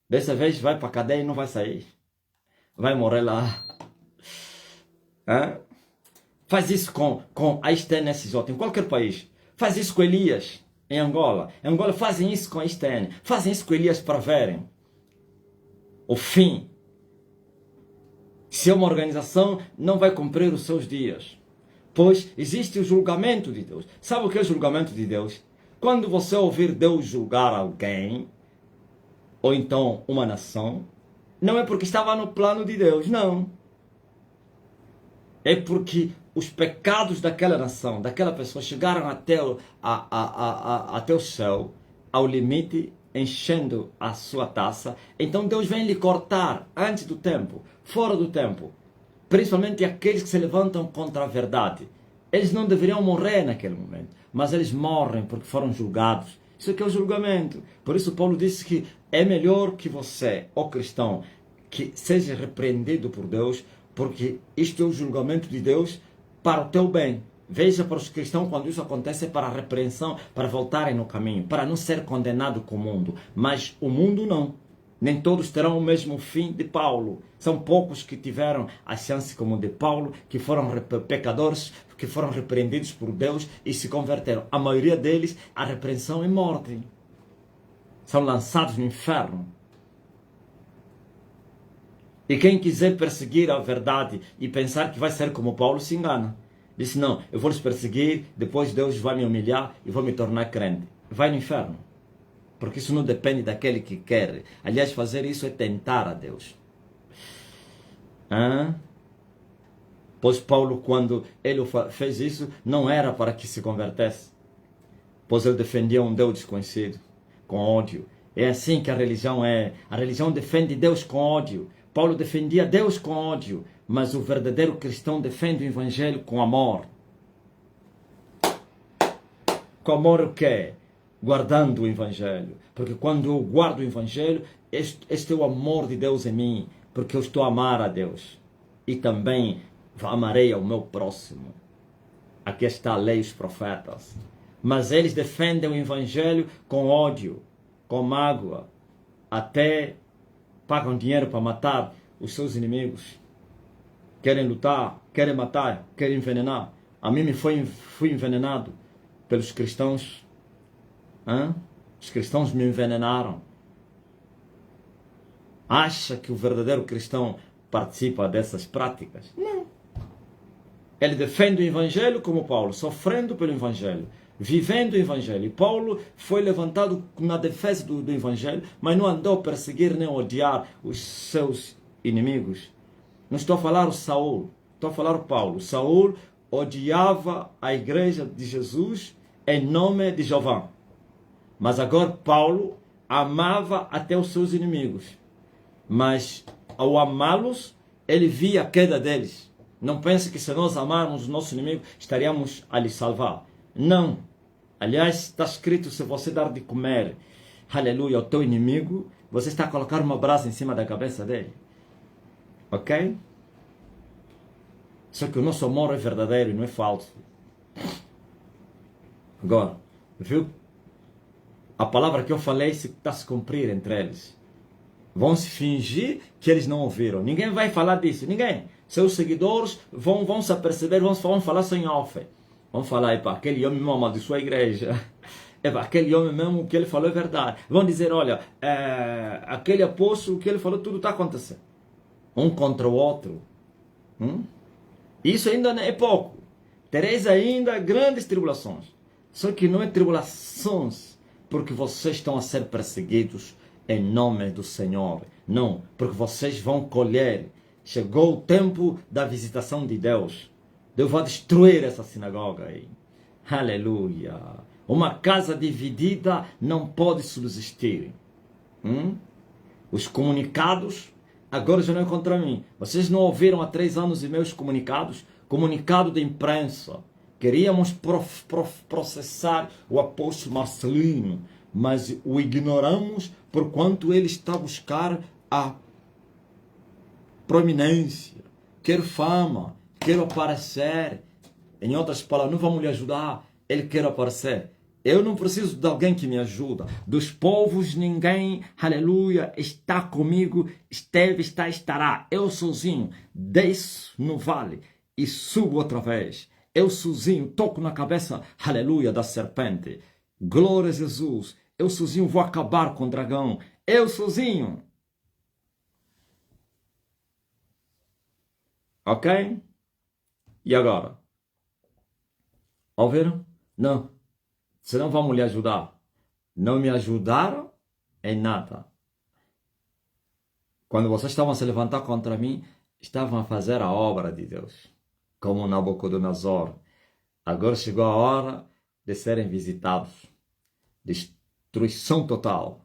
[SPEAKER 1] Dessa vez vai para a cadeia e não vai sair. Vai morrer lá. Faz isso com a Estene SJ, em qualquer país. Faz isso com Elias, em Angola. Em Angola fazem isso com a Estene. Fazem isso com Elias para verem o fim. Se uma organização não vai cumprir os seus dias. Pois existe o julgamento de Deus. Sabe o que é o julgamento de Deus? Quando você ouvir Deus julgar alguém, ou então uma nação, não é porque estava no plano de Deus, não. É porque os pecados daquela nação, daquela pessoa, chegaram até o céu, ao limite, enchendo a sua taça. Então Deus vem lhe cortar antes do tempo, fora do tempo. Principalmente aqueles que se levantam contra a verdade. Eles não deveriam morrer naquele momento, mas eles morrem porque foram julgados. Isso aqui é o julgamento. Por isso Paulo disse que é melhor que você, ó cristão, que seja repreendido por Deus, porque isto é o julgamento de Deus para o teu bem. Veja, para os cristãos, quando isso acontece, é para a repreensão, para voltarem no caminho, para não ser condenado com o mundo. Mas o mundo não. Nem todos terão o mesmo fim de Paulo. São poucos que tiveram a chance como de Paulo, que foram pecadores, que foram repreendidos por Deus e se converteram. A maioria deles, a repreensão é morte. São lançados no inferno. E quem quiser perseguir a verdade e pensar que vai ser como Paulo, se engana. Disse, não, eu vou os perseguir, depois Deus vai me humilhar e vou me tornar crente. Vai no inferno. Porque isso não depende daquele que quer. Aliás, fazer isso é tentar a Deus. Pois Paulo, quando ele fez isso, não era para que se convertesse. Pois ele defendia um Deus desconhecido, com ódio. É assim que a religião é. A religião defende Deus com ódio. Paulo defendia Deus com ódio, mas o verdadeiro cristão defende o Evangelho com amor. Com amor o quê? Guardando o Evangelho. Porque quando eu guardo o Evangelho, este é o amor de Deus em mim, porque eu estou a amar a Deus. E também amarei ao meu próximo. Aqui está a lei e os profetas. Mas eles defendem o Evangelho com ódio, com mágoa, até pagam dinheiro para matar os seus inimigos. Querem lutar, querem matar, querem envenenar. A mim fui envenenado pelos cristãos. Os cristãos me envenenaram. Acha que o verdadeiro cristão participa dessas práticas? Não. Ele defende o Evangelho como Paulo, sofrendo pelo Evangelho, vivendo o Evangelho. E Paulo foi levantado na defesa do Evangelho, mas não andou a perseguir nem a odiar os seus inimigos. Não estou a falar o Saul, estou a falar o Paulo. Saul odiava a igreja de Jesus em nome de Jeová. Mas agora Paulo amava até os seus inimigos. Mas ao amá-los, Ele via a queda deles. Não pense que se nós amarmos o nosso inimigo, estaríamos a lhe salvar. Não. Aliás, está escrito, se você dar de comer, aleluia, ao teu inimigo, você está a colocar uma brasa em cima da cabeça dele. Ok? Só que o nosso amor é verdadeiro e não é falso. Agora, viu? A palavra que eu falei está a se cumprir entre eles. Vão se fingir que eles não ouviram. Ninguém vai falar disso. Ninguém. Seus seguidores vão se aperceber, vão falar sem off. Vão falar, epa, aquele homem mesmo amaldiçoou a igreja. Epa, aquele homem mesmo, o que ele falou é verdade. Vão dizer, olha, aquele apóstolo, o que ele falou, tudo está acontecendo. Um contra o outro. Isso ainda é pouco. Tereis ainda grandes tribulações. Só que não é tribulações porque vocês estão a ser perseguidos em nome do Senhor. Não, porque vocês vão colher. Chegou o tempo da visitação de Deus. Deus vai destruir essa sinagoga aí. Aleluia. Uma casa dividida não pode subsistir. Os comunicados agora já não é contra mim. Vocês não ouviram há 3 anos e meio os comunicados? Comunicado de imprensa. Queríamos processar o apóstolo Marcelino, mas o ignoramos porquanto ele está a buscar a proeminência. Quer fama, quer aparecer. Em outras palavras, não vamos lhe ajudar. Ele quer aparecer. Eu não preciso de alguém que me ajuda. Dos povos, ninguém, aleluia, está comigo, esteve, estará. Eu sozinho desço no vale e subo outra vez. Eu sozinho toco na cabeça, aleluia, da serpente. Glória a Jesus. Eu sozinho vou acabar com o dragão. Eu sozinho. Ok? E agora? Ouviram? Não. Senão vamos lhe ajudar. Não me ajudaram em nada. Quando vocês estavam a se levantar contra mim, estavam a fazer a obra de Deus. Como Nabucodonosor. Agora chegou a hora de serem visitados. Destruição total.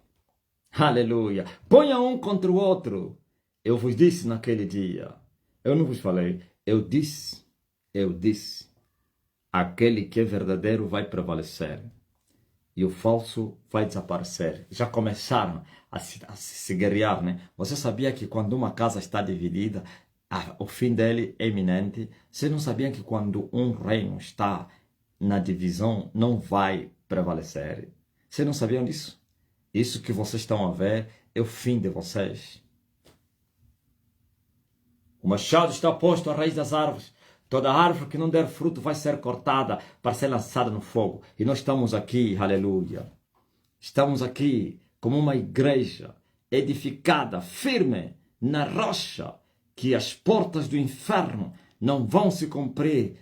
[SPEAKER 1] Aleluia. Ponha um contra o outro. Eu vos disse naquele dia. Eu não vos falei. Eu disse. Aquele que é verdadeiro vai prevalecer. E o falso vai desaparecer. Já começaram a se guerrear, né? Você sabia que quando uma casa está dividida, o fim dele é iminente? Você não sabia que quando um reino está na divisão, não vai prevalecer? Vocês não sabiam disso? Isso que vocês estão a ver é o fim de vocês. O machado está posto à raiz das árvores. Toda árvore que não der fruto vai ser cortada para ser lançada no fogo. E nós estamos aqui, aleluia. Estamos aqui como uma igreja edificada, firme, na rocha, que as portas do inferno não vão se cumprir,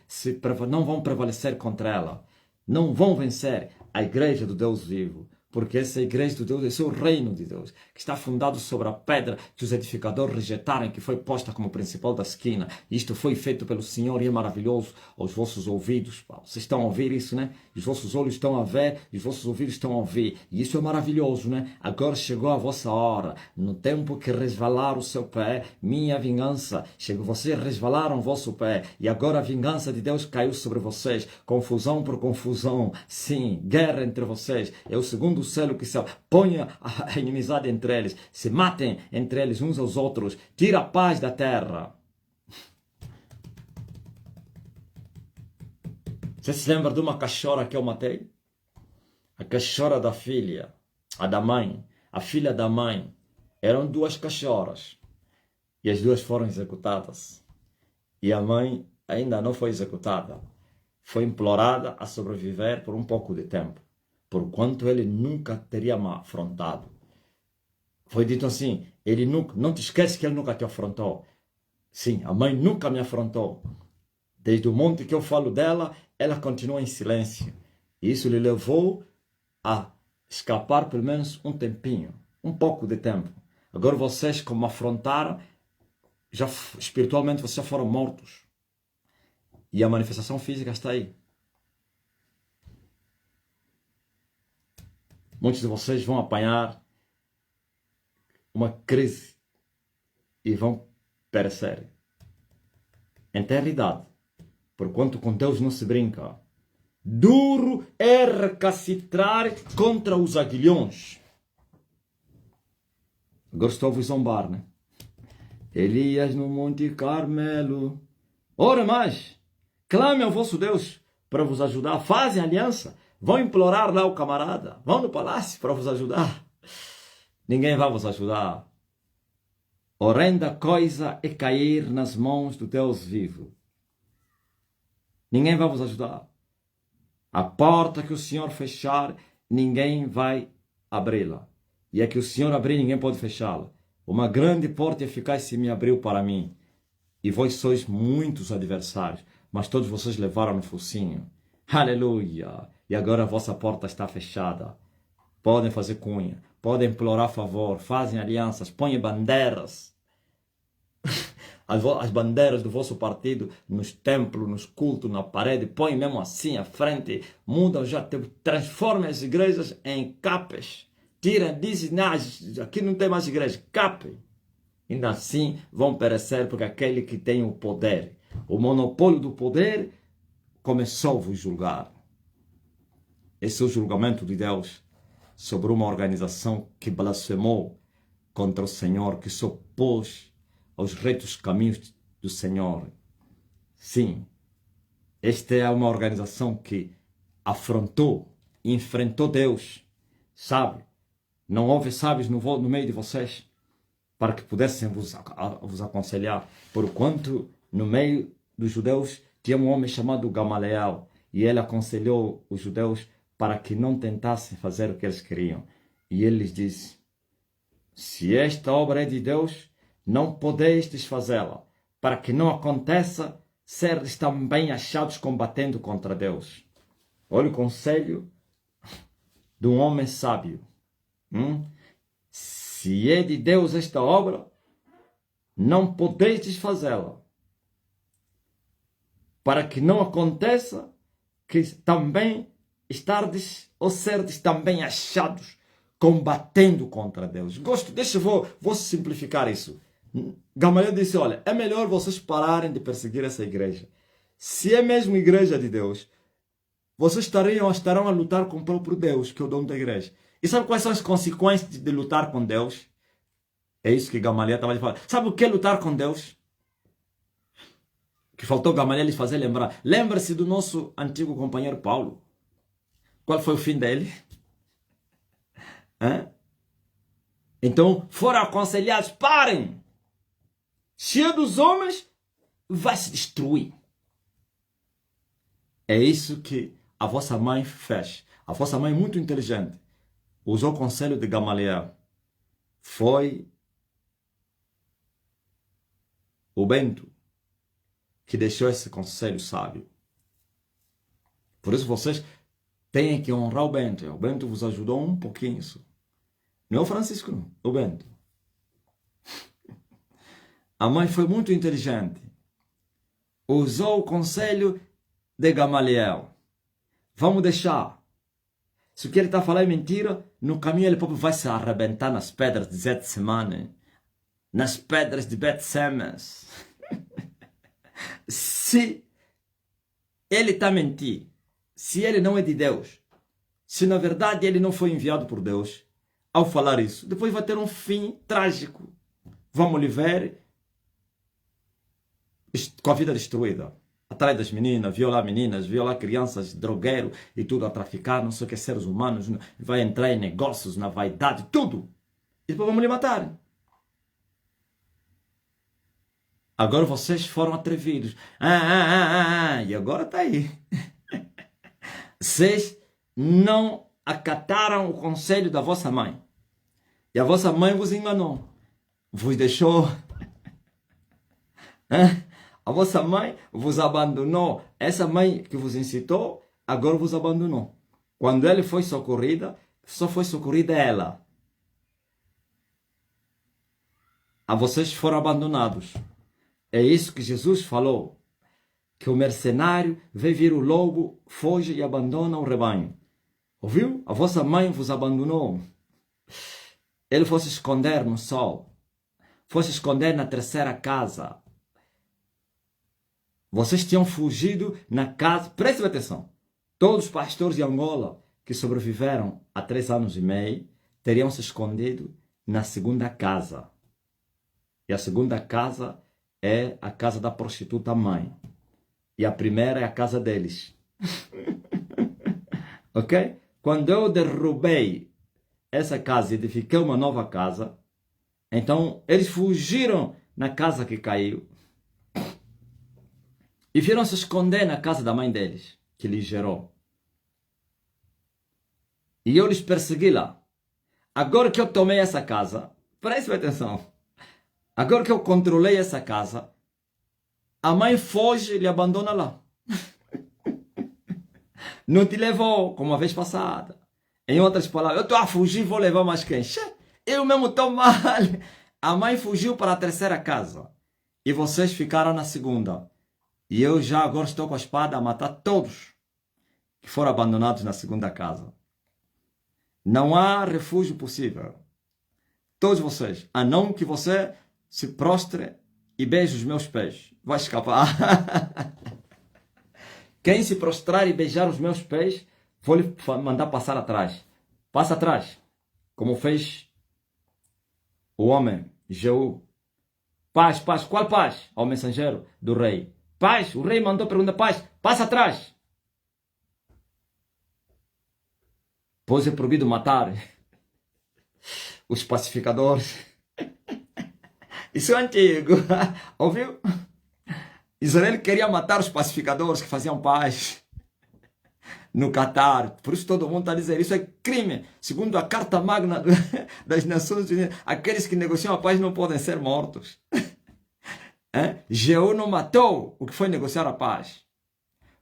[SPEAKER 1] não vão prevalecer contra ela. Não vão vencer a igreja do Deus vivo. Porque essa igreja do Deus, esse é o reino de Deus, que está fundado sobre a pedra que os edificadores rejeitaram, que foi posta como principal da esquina. Isto foi feito pelo Senhor e é maravilhoso aos vossos ouvidos. Vocês estão a ouvir isso, né? Os vossos olhos estão a ver, os vossos ouvidos estão a ouvir. E isso é maravilhoso, né? Agora chegou a vossa hora. No tempo que resvalar o seu pé, minha vingança. Chegou, vocês resvalaram o vosso pé. E agora a vingança de Deus caiu sobre vocês. Confusão por confusão. Sim, guerra entre vocês. É o segundo selo que se ponha a inimizade entre eles, se matem entre eles uns aos outros, tira a paz da terra. Você se lembra de uma cachorra que eu matei? A cachorra da filha, a da mãe, a filha da mãe. Eram 2 cachorras e as 2 foram executadas. E a mãe ainda não foi executada. Foi implorada a sobreviver por um pouco de tempo, porquanto ele nunca teria me afrontado. Foi dito assim, ele nunca, não te esquece que ele nunca te afrontou. Sim, a mãe nunca me afrontou. Desde o monte que eu falo dela, ela continua em silêncio. E isso lhe levou a escapar pelo menos um tempinho, um pouco de tempo. Agora vocês, como afrontaram, já espiritualmente vocês já foram mortos. E a manifestação física está aí. Muitos de vocês vão apanhar uma crise e vão perecer. Então é realidade. Porquanto com Deus não se brinca. Duro é recalcitrar contra os aguilhões. Agora estou a vos zombar, né? Elias no Monte Carmelo. Ora mais, clame ao vosso Deus para vos ajudar. Fazem aliança. Vão implorar lá o camarada. Vão no palácio para vos ajudar. Ninguém vai vos ajudar. Horrenda coisa é cair nas mãos do Deus vivo. Ninguém vai vos ajudar. A porta que o Senhor fechar, ninguém vai abri-la. E a que o Senhor abrir, ninguém pode fechá-la. Uma grande porta eficaz se me abriu para mim. E vós sois muitos adversários, mas todos vocês levaram no focinho. Aleluia! E agora a vossa porta está fechada. Podem fazer cunha, podem implorar favor, fazem alianças, põem bandeiras. As bandeiras do vosso partido nos templos, nos cultos, na parede, põem mesmo assim à frente, mudam já, transformam as igrejas em capes. Tiram, dizem, não, aqui não tem mais igreja, cape. Ainda assim vão perecer porque aquele que tem o poder, o monopólio do poder, começou a vos julgar. Esse é o julgamento de Deus sobre uma organização que blasfemou contra o Senhor, que se opôs aos retos caminhos do Senhor. Sim, esta é uma organização que afrontou, enfrentou Deus, sabe? Não houve sábios no meio de vocês para que pudessem vos aconselhar. Porquanto no meio dos judeus tinha um homem chamado Gamaliel e ele aconselhou os judeus para que não tentassem fazer o que eles queriam. E ele lhes disse, se esta obra é de Deus, não podeis desfazê-la, para que não aconteça seres também achados combatendo contra Deus. Olha o conselho de um homem sábio. Se é de Deus esta obra, não podeis desfazê-la, para que não aconteça que também estardes ou serdes também achados combatendo contra Deus. Vou simplificar isso. Gamaliel disse, olha, é melhor vocês pararem de perseguir essa igreja. Se é mesmo igreja de Deus, vocês estarão a lutar com o próprio Deus, que é o dono da igreja. E sabe quais são as consequências de lutar com Deus? É isso que Gamaliel estava falando. Sabe o que é lutar com Deus? Que faltou Gamaliel lhes fazer lembrar. Lembra-se do nosso antigo companheiro Paulo. Qual foi o fim dele? Então, foram aconselhados, parem. Cheio dos homens, vai se destruir. É isso que a vossa mãe fez. A vossa mãe, muito inteligente, usou o conselho de Gamaliel. Foi o Bento que deixou esse conselho sábio. Por isso vocês têm que honrar o Bento. O Bento vos ajudou um pouquinho isso. Não é o Francisco, não. O Bento. A mãe foi muito inteligente. Usou o conselho de Gamaliel. Vamos deixar. Se o que ele está falando é mentira, no caminho ele próprio vai se arrebentar nas pedras de Getsemane, nas pedras de Bet-Semes. Se ele está mentindo, se ele não é de Deus, se na verdade ele não foi enviado por Deus, ao falar isso, depois vai ter um fim trágico. Vamos lhe ver com a vida destruída. Atrás das meninas, violar crianças, drogueiro e tudo, a traficar, não sei o que, seres humanos, vai entrar em negócios, na vaidade, tudo. E depois vamos lhe matar. Agora vocês foram atrevidos. E agora está aí. Vocês não acataram o conselho da vossa mãe. E a vossa mãe vos enganou. Vos deixou. A vossa mãe vos abandonou. Essa mãe que vos incitou, agora vos abandonou. Quando ele foi socorrida, só foi socorrida ela. A vocês foram abandonados. É isso que Jesus falou. Que o mercenário vê vir o lobo, foge e abandona o rebanho. Ouviu? A vossa mãe vos abandonou. Ele foi se esconder no sol. foi se esconder na terceira casa. Vocês tinham fugido na casa. Prestem atenção. Todos os pastores de Angola que sobreviveram há 3 anos e meio teriam se escondido na segunda casa. E a segunda casa é a casa da prostituta mãe. E a primeira é a casa deles. Ok? Quando eu derrubei essa casa e edifiquei uma nova casa, então eles fugiram na casa que caiu e viram se esconder na casa da mãe deles, que lhes gerou. E eu lhes persegui lá. Agora que eu tomei essa casa, preste atenção. Agora que eu controlei essa casa, a mãe foge e lhe abandona lá. Não te levou, como a vez passada. Em outras palavras, eu estou a fugir, vou levar mais quem? Eu mesmo estou mal. A mãe fugiu para a terceira casa. E vocês ficaram na segunda. E eu já agora estou com a espada a matar todos que foram abandonados na segunda casa. Não há refúgio possível. Todos vocês, a não que você se prostre e beije os meus pés. Vai escapar. Quem se prostrar e beijar os meus pés, vou lhe mandar passar atrás. Passa atrás. Como fez o homem, Jeú. Paz, paz. Qual paz? Ao mensageiro do rei. Paz. O rei mandou perguntar, paz. Passa atrás. Pois é proibido matar os pacificadores. Isso é antigo. Ouviu? Israel queria matar os pacificadores que faziam paz no Catar. Por isso todo mundo está dizendo, isso é crime. Segundo a Carta Magna das Nações Unidas, aqueles que negociam a paz não podem ser mortos. Jeú não matou o que foi negociar a paz.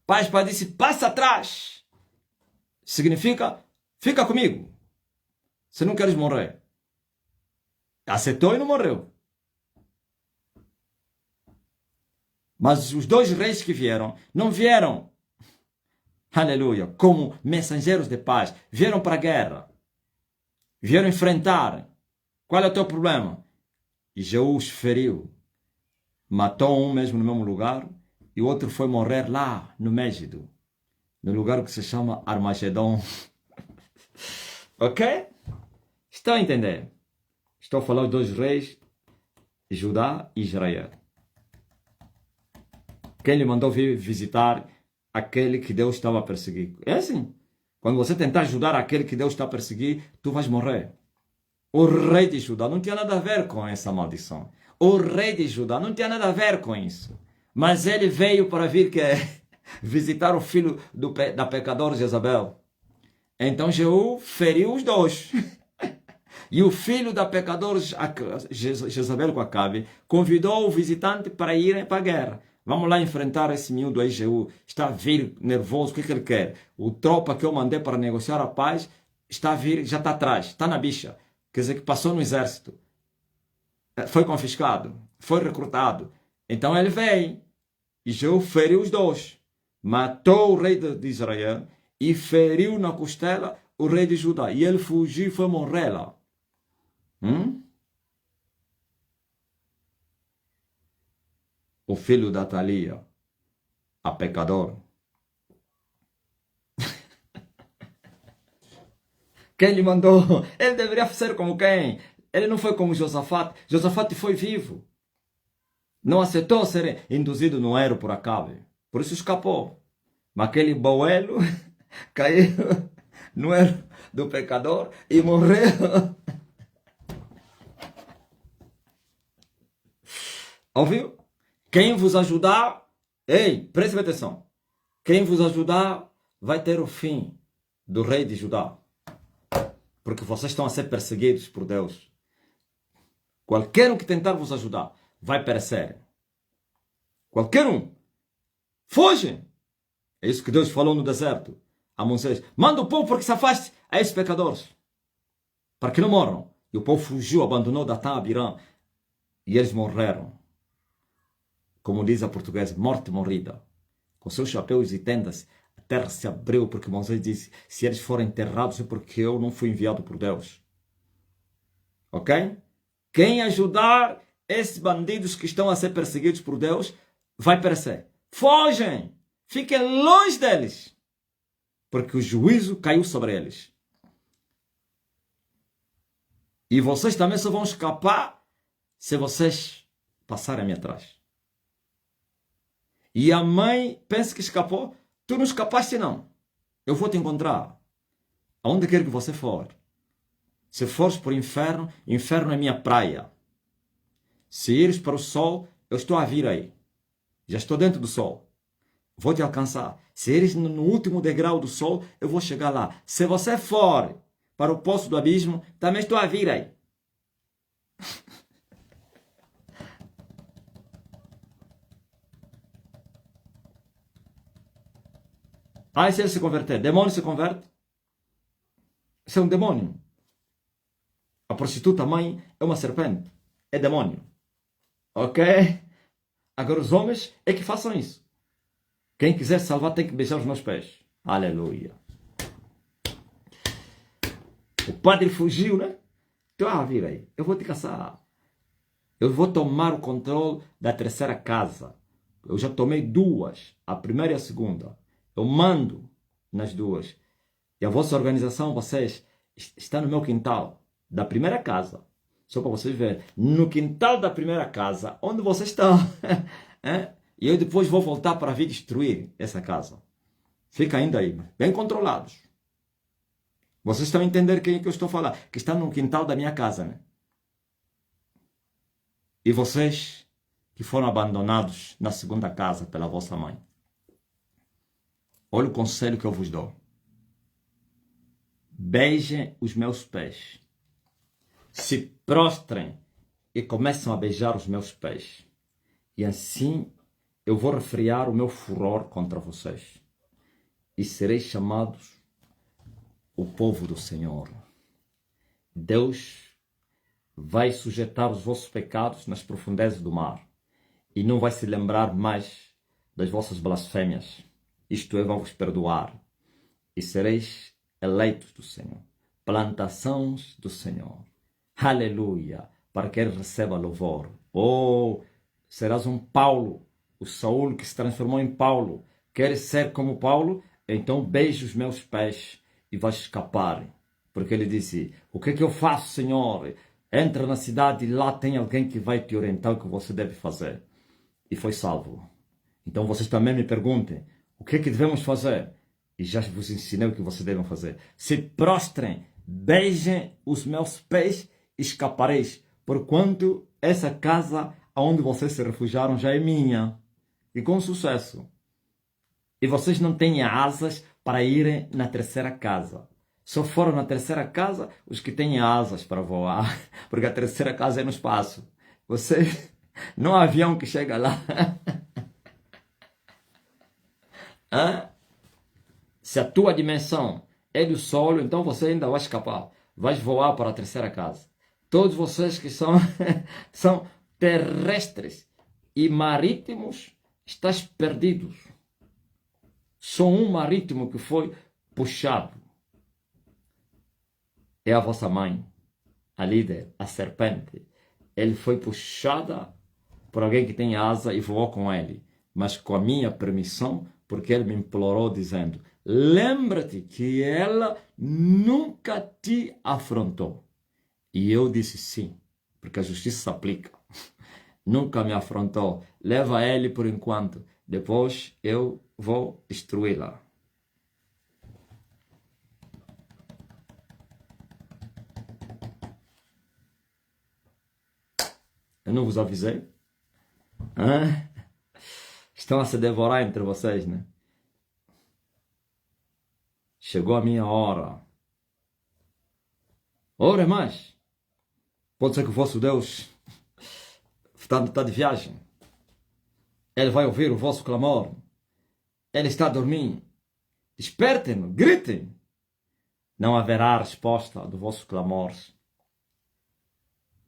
[SPEAKER 1] Paz para disse, passa atrás. Significa, fica comigo. Se não queres morrer. Aceitou e não morreu. Mas os 2 reis que vieram, não vieram, aleluia, como mensageiros de paz. Vieram para a guerra. Vieram enfrentar. Qual é o teu problema? E Jeú os feriu. Matou um mesmo no mesmo lugar. E o outro foi morrer lá no Mégido. No lugar que se chama Armagedon. Ok? Estão a entender? Estou a falar dos 2 reis, Judá e Israel. Quem lhe mandou vir visitar aquele que Deus estava a perseguir? É assim. Quando você tentar ajudar aquele que Deus está a perseguir, tu vais morrer. O rei de Judá não tinha nada a ver com essa maldição. O rei de Judá não tinha nada a ver com isso. Mas ele veio para vir visitar o filho da pecadora Jezabel. Então Jeú feriu os 2. E o filho da pecadora Jezabel com Acabe convidou o visitante para irem para a guerra. Vamos lá enfrentar esse miúdo aí, Jeú. Está a vir nervoso, o que ele quer? O tropa que eu mandei para negociar a paz está a vir, já está atrás, está na bicha. Quer dizer que passou no exército. Foi confiscado, foi recrutado. Então ele veio. E Jeú feriu os 2. Matou o rei de Israel e feriu na costela o rei de Judá. E ele fugiu e foi morrer lá. O filho da Thalia, a pecadora. Quem lhe mandou? Ele deveria ser como quem? Ele não foi como Josafate. Josafate foi vivo. Não aceitou ser induzido no erro por Acabe. Por isso escapou. Mas aquele boelo caiu no erro do pecador e morreu. Ouviu? Quem vos ajudar, ei, preste atenção. Quem vos ajudar vai ter o fim do rei de Judá. Porque vocês estão a ser perseguidos por Deus. Qualquer um que tentar vos ajudar vai perecer. Qualquer um. Foge. É isso que Deus falou no deserto a Moisés. Manda o povo porque se afaste a esses pecadores. Para que não morram. E o povo fugiu, abandonou Datã, Abirã. E eles morreram. Como diz a portuguesa, morte morrida. Com seus chapéus e tendas, a terra se abriu porque Moisés disse, se eles forem enterrados é porque eu não fui enviado por Deus. Ok? Quem ajudar esses bandidos que estão a ser perseguidos por Deus vai perecer. Fogem! Fiquem longe deles! Porque o juízo caiu sobre eles. E vocês também só vão escapar se vocês passarem atrás. E a mãe pensa que escapou. Tu não escapaste, não. Eu vou te encontrar. Aonde quer que você for. Se fores para o inferno, inferno é minha praia. Se ires para o sol, eu estou a vir aí. Já estou dentro do sol. Vou te alcançar. Se ires no último degrau do sol, eu vou chegar lá. Se você for para o poço do abismo, também estou a vir aí. Aí se ele se converter, demônio se converte? Isso é um demônio. A prostituta mãe é uma serpente. É demônio. Ok? Agora os homens é que façam isso. Quem quiser salvar tem que beijar os meus pés. Aleluia. O padre fugiu, né? Então, vira aí. Eu vou te caçar. Eu vou tomar o controle da terceira casa. Eu já tomei duas. A primeira e a segunda. Eu mando nas duas. E a vossa organização, vocês, está no meu quintal. Da primeira casa. Só para vocês verem. No quintal da primeira casa. Onde vocês estão. E eu depois vou voltar para vir destruir essa casa. Fica ainda aí. Bem controlados. Vocês estão a entender quem é que eu estou a falar? Que está no quintal da minha casa, né? E vocês que foram abandonados na segunda casa pela vossa mãe. Olha o conselho que eu vos dou. Beijem os meus pés. Se prostrem e começam a beijar os meus pés. E assim eu vou refriar o meu furor contra vocês. E sereis chamados o povo do Senhor. Deus vai sujeitar os vossos pecados nas profundezas do mar. E não vai se lembrar mais das vossas blasfêmias. Isto é, vai vos perdoar. E sereis eleitos do Senhor. Plantações do Senhor. Aleluia. Para que ele receba louvor. Oh, serás um Paulo. O Saul que se transformou em Paulo. Queres ser como Paulo? Então beije os meus pés e vais escapar. Porque ele disse, o que é que eu faço, Senhor? Entra na cidade e lá tem alguém que vai te orientar o que você deve fazer. E foi salvo. Então vocês também me perguntem, o que é que devemos fazer? E já vos ensinei o que vocês devem fazer. Se prostrem, beijem os meus pés e escapareis. Porquanto essa casa onde vocês se refugiaram já é minha. E com sucesso. E vocês não têm asas para irem na terceira casa. Só foram na terceira casa os que têm asas para voar. Porque a terceira casa é no espaço. Vocês... Não há avião que chega lá. Se a tua dimensão é do solo, então você ainda vai escapar. Vais voar para a terceira casa. Todos vocês que são, são terrestres e marítimos, estás perdidos. Só um marítimo que foi puxado. É a vossa mãe, a líder, a serpente. Ele foi puxada por alguém que tem asa e voou com ele. Mas com a minha permissão, porque ele me implorou dizendo, lembra-te que ela nunca te afrontou. E eu disse sim, porque a justiça se aplica. Nunca me afrontou. Leva ele por enquanto. Depois eu vou destruí-la. Eu não vos avisei? Estão a se devorar entre vocês, né? Chegou a minha hora. Ora mais. Pode ser que o vosso Deus está de viagem. Ele vai ouvir o vosso clamor. Ele está a dormir. Despertem-no, gritem. Não haverá resposta do vosso clamor.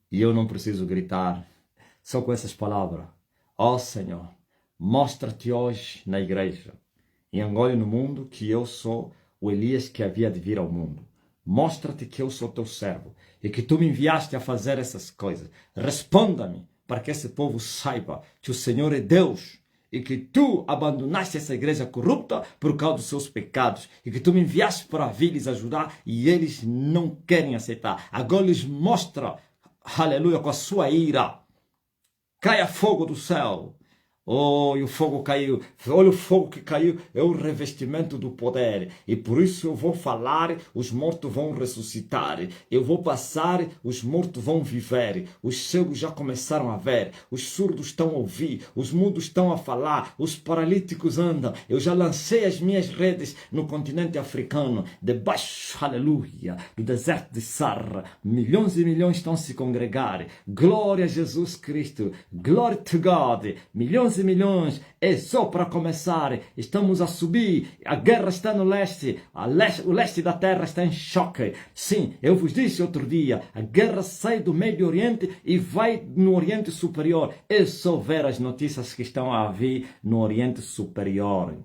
[SPEAKER 1] E eu não preciso gritar. Só com essas palavras. Ó Senhor, mostra-te hoje na igreja, em Angola e no mundo, que eu sou o Elias que havia de vir ao mundo. Mostra-te que eu sou teu servo e que tu me enviaste a fazer essas coisas. Responda-me para que esse povo saiba que o Senhor é Deus e que tu abandonaste essa igreja corrupta por causa dos seus pecados e que tu me enviaste para vir lhes ajudar e eles não querem aceitar. Agora lhes mostra, aleluia, com a sua ira. Caia fogo do céu. Oh, e o fogo caiu. Olha o fogo que caiu. É o revestimento do poder. E por isso eu vou falar, os mortos vão ressuscitar. Eu vou passar, os mortos vão viver. Os cegos já começaram a ver. Os surdos estão a ouvir. Os mudos estão a falar. Os paralíticos andam. Eu já lancei as minhas redes no continente africano. Debaixo, aleluia, do deserto de Sarra. Milhões e milhões estão a se congregar. Glória a Jesus Cristo. Glory to God. Milhões e milhões, é só para começar, estamos a subir, a guerra está no leste, o leste da terra está em choque. Sim, eu vos disse outro dia, a guerra sai do Médio Oriente e vai no Oriente Superior. É só ver as notícias que estão a vir no Oriente Superior.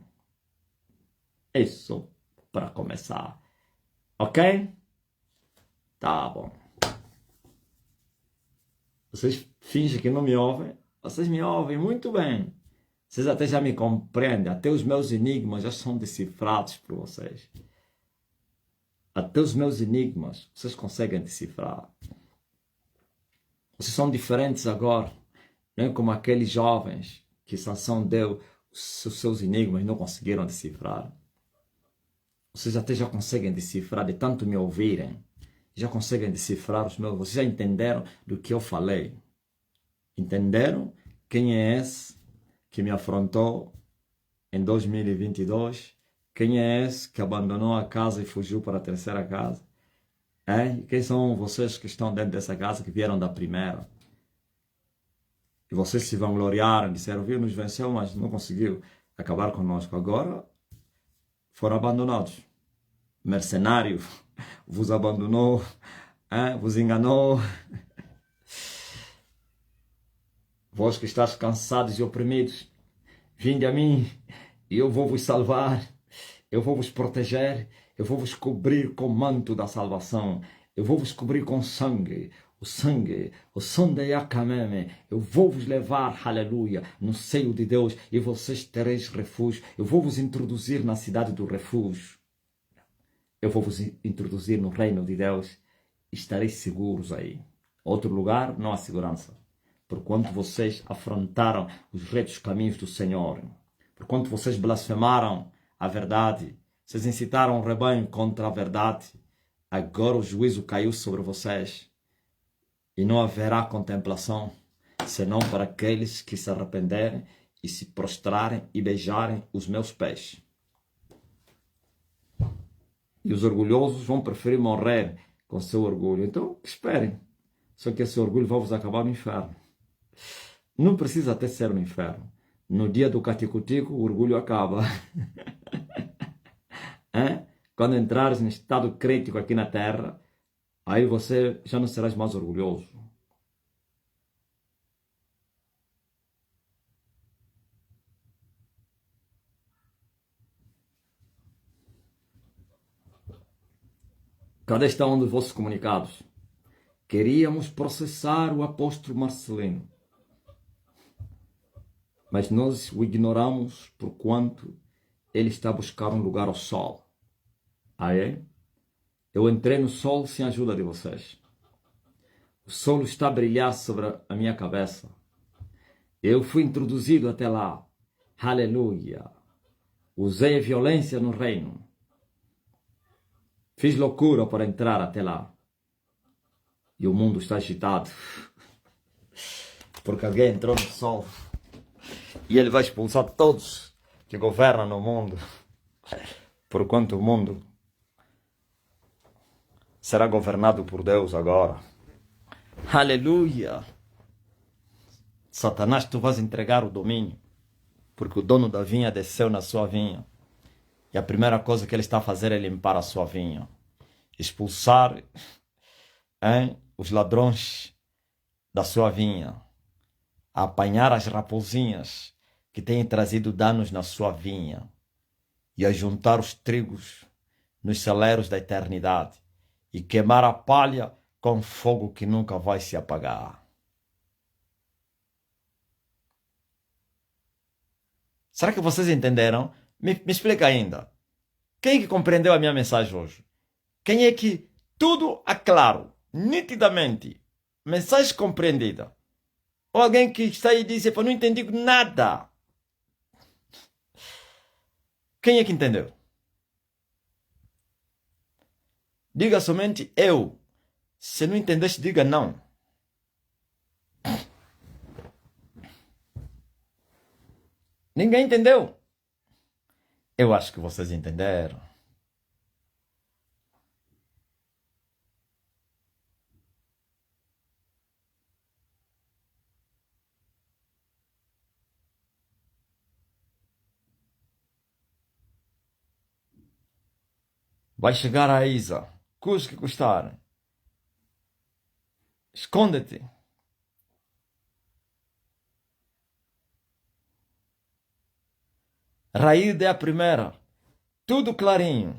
[SPEAKER 1] É só para começar, ok? Tá bom. Vocês fingem que não me ouvem? Vocês me ouvem muito bem. Vocês até já me compreendem. Até os meus enigmas já são decifrados por vocês. Até os meus enigmas vocês conseguem decifrar. Vocês são diferentes agora. Não é como aqueles jovens que Sansão deu os seus enigmas e não conseguiram decifrar. Vocês até já conseguem decifrar de tanto me ouvirem. Já conseguem decifrar os meus. Vocês já entenderam do que eu falei. Entenderam quem é esse que me afrontou em 2022? Quem é esse que abandonou a casa e fugiu para a terceira casa? E quem são vocês que estão dentro dessa casa que vieram da primeira? E vocês se vangloriaram, disseram, viu, nos venceu, mas não conseguiu acabar conosco. Agora foram abandonados. Mercenário vos abandonou, vos enganou. Vós que estáis cansados e oprimidos, vinde a mim e eu vou vos salvar, eu vou vos proteger, eu vou vos cobrir com o manto da salvação, eu vou vos cobrir com sangue, o sangue de Yakameme, eu vou vos levar, aleluia, no seio de Deus e vocês tereis refúgio, eu vou vos introduzir na cidade do refúgio, eu vou vos introduzir no reino de Deus e estareis seguros aí. Outro lugar não há segurança. Porquanto vocês afrontaram os retos caminhos do Senhor, porquanto vocês blasfemaram a verdade, vocês incitaram o rebanho contra a verdade, agora o juízo caiu sobre vocês, e não haverá contemplação, senão para aqueles que se arrependerem e se prostrarem e beijarem os meus pés. E os orgulhosos vão preferir morrer com seu orgulho. Então, esperem. Só que esse orgulho vai vos acabar no inferno. Não precisa até ser no inferno. No dia do caticutico, o orgulho acaba. Quando entrares em estado crítico aqui na terra, aí você já não serás mais orgulhoso. Cadê estão os vossos comunicados? Queríamos processar o apóstolo Marcelino, mas nós o ignoramos porquanto ele está a buscar um lugar ao sol. Eu entrei no sol sem a ajuda de vocês. O sol está a brilhar sobre a minha cabeça. Eu fui introduzido até lá. Aleluia. Usei a violência no reino. Fiz loucura para entrar até lá. E o mundo está agitado. Porque alguém entrou no sol. E ele vai expulsar todos que governam no mundo. Porquanto o mundo será governado por Deus agora. Aleluia! Satanás, tu vais entregar o domínio. Porque o dono da vinha desceu na sua vinha. E a primeira coisa que ele está a fazer é limpar a sua vinha. Expulsar os ladrões da sua vinha. A apanhar as raposinhas que têm trazido danos na sua vinha. E a juntar os trigos nos celeiros da eternidade. E queimar a palha com fogo que nunca vai se apagar.
[SPEAKER 2] Será que vocês entenderam? Me explica ainda. Quem é que compreendeu a minha mensagem hoje? Quem é que tudo é claro, nitidamente, mensagem compreendida? Ou alguém que está aí e diz, eu não entendi nada. Quem é que entendeu? Diga somente eu. Se não entendeste, diga não. Ninguém entendeu? Eu acho que vocês entenderam. Vai chegar a Isa, custe que custar. Esconde-te. Raída é a primeira. Tudo clarinho.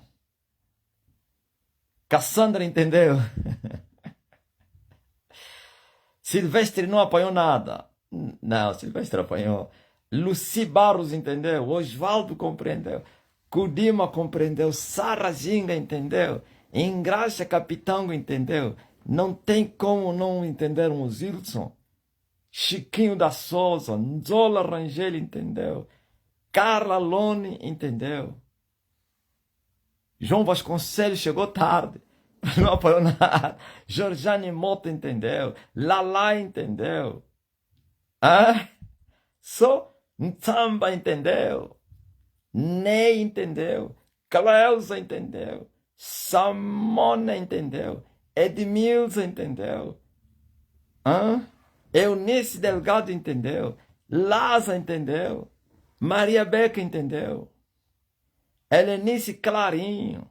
[SPEAKER 2] Cassandra entendeu. Silvestre não apanhou nada. Não, Silvestre apanhou. Luci Barros entendeu. Osvaldo compreendeu. Kudima compreendeu. Sara Ginga entendeu. Engraxa Capitango entendeu. Não tem como não entender um Zilson. Chiquinho da Souza. Nzola Rangel entendeu. Carla Lone entendeu. João Vasconcelos chegou tarde. Não apoiou nada. Georgiane Mota entendeu. Lala entendeu. Ah? Só Nsamba entendeu. Ney entendeu. Cleusa entendeu. Samona entendeu. Edmilson entendeu. Ah? Eunice Delgado entendeu. Laza entendeu. Maria Beca entendeu. Helenice Clarinho.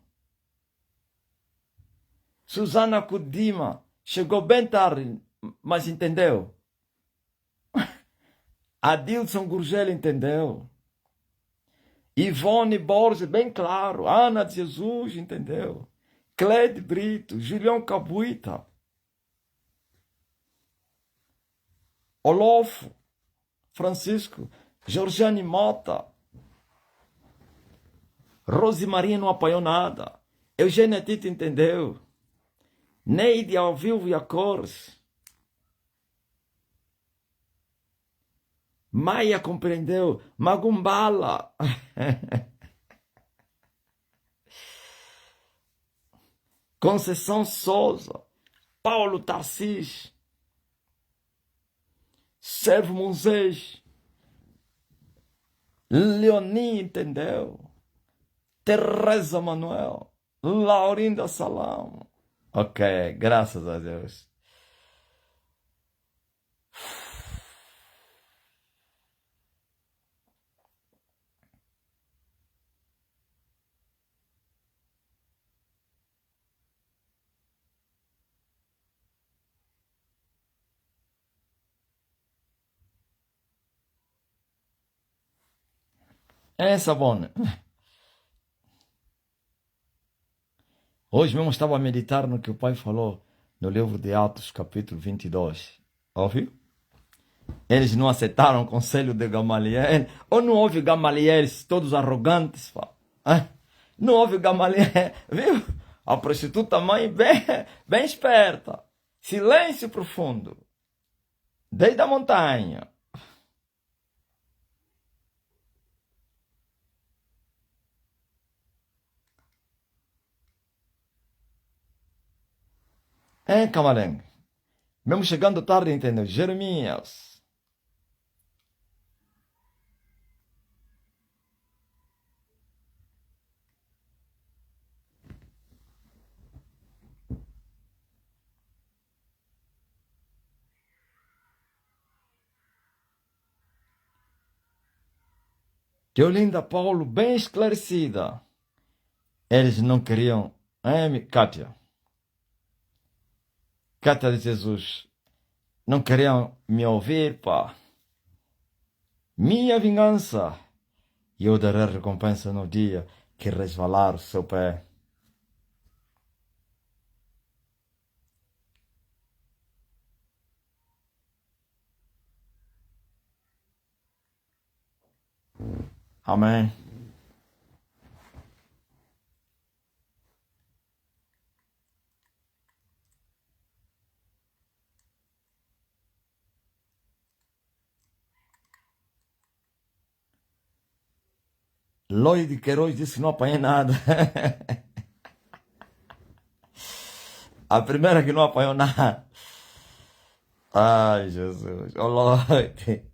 [SPEAKER 2] Susana Kudima chegou bem tarde, mas entendeu. Adilson Gurgel entendeu. Ivone Borges, bem claro. Ana de Jesus entendeu. Cleide Brito, Julião Cabuita. Olofo, Francisco, Georgiane Mota. Rosemaria não apoiou nada. Eugênia Tito entendeu. Neide ao vivo e a cores. Maia compreendeu. Magumbala. Conceição Souza. Paulo Tarcis. Servo Monzês. Leonie entendeu. Teresa Manuel. Laurinda Salão. Ok, graças a Deus. É, Sabone. Hoje mesmo estava a meditar no que o pai falou no livro de Atos, capítulo 22. Ouviu? Eles não aceitaram o conselho de Gamaliel. Ou não houve Gamaliel, todos arrogantes? Não houve Gamaliel, viu? A prostituta mãe bem esperta. Silêncio profundo. Desde a montanha. Camalengue. Mesmo chegando tarde, entendeu? Jeremias. Deolinda Paulo, bem esclarecida. Eles não queriam. Kátia? Cátia de Jesus. Não queriam me ouvir, pá. Minha vingança. E eu darei recompensa no dia que resvalar o seu pé. Amém. Lloyd Queiroz disse que não apanhei nada. A primeira que não apanhou nada. Ai, Jesus. Ô, Lloyd.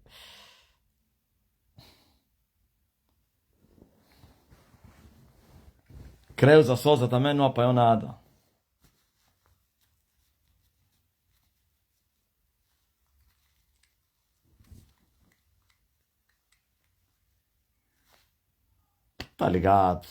[SPEAKER 2] Creuza Souza também não apanhou nada. Tá ligado?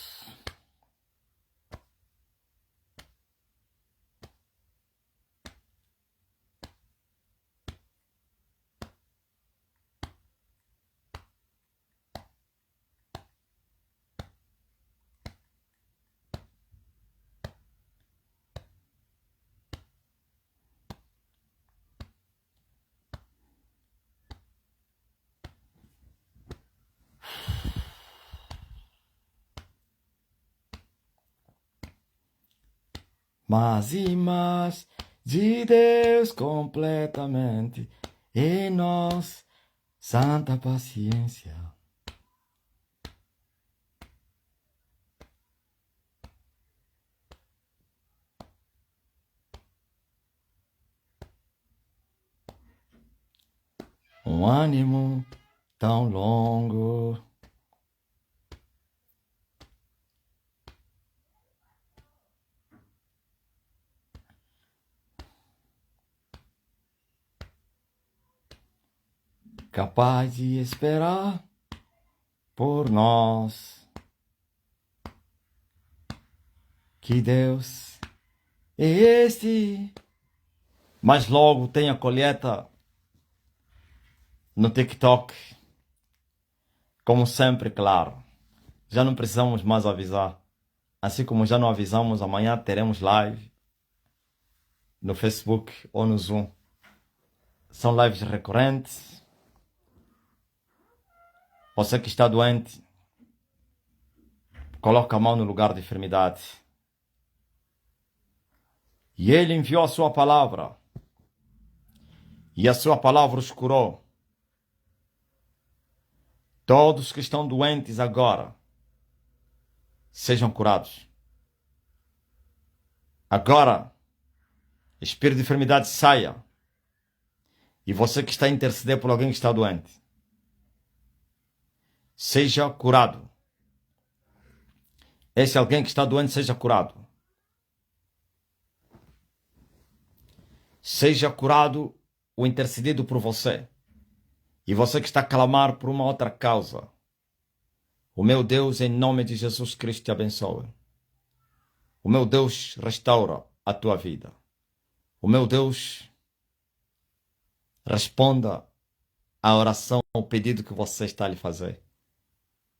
[SPEAKER 2] Mais e mais de Deus completamente em nós, santa paciência. Um ânimo tão longo. Capaz de esperar por nós. Que Deus é este. Mas logo tem a colheita no TikTok. Como sempre, claro. Já não precisamos mais avisar. Assim como já não avisamos, amanhã teremos live no Facebook ou no Zoom. São lives recorrentes. Você que está doente, coloca a mão no lugar de enfermidade. E Ele enviou a sua palavra. E a sua palavra os curou. Todos que estão doentes agora, sejam curados. Agora, espírito de enfermidade saia. E você que está a interceder por alguém que está doente, seja curado. Esse alguém que está doente, seja curado. Seja curado o intercedido por você. E você que está a clamar por uma outra causa, o meu Deus, em nome de Jesus Cristo, te abençoe. O meu Deus restaura a tua vida. O meu Deus responda à oração, ao pedido que você está a lhe fazer.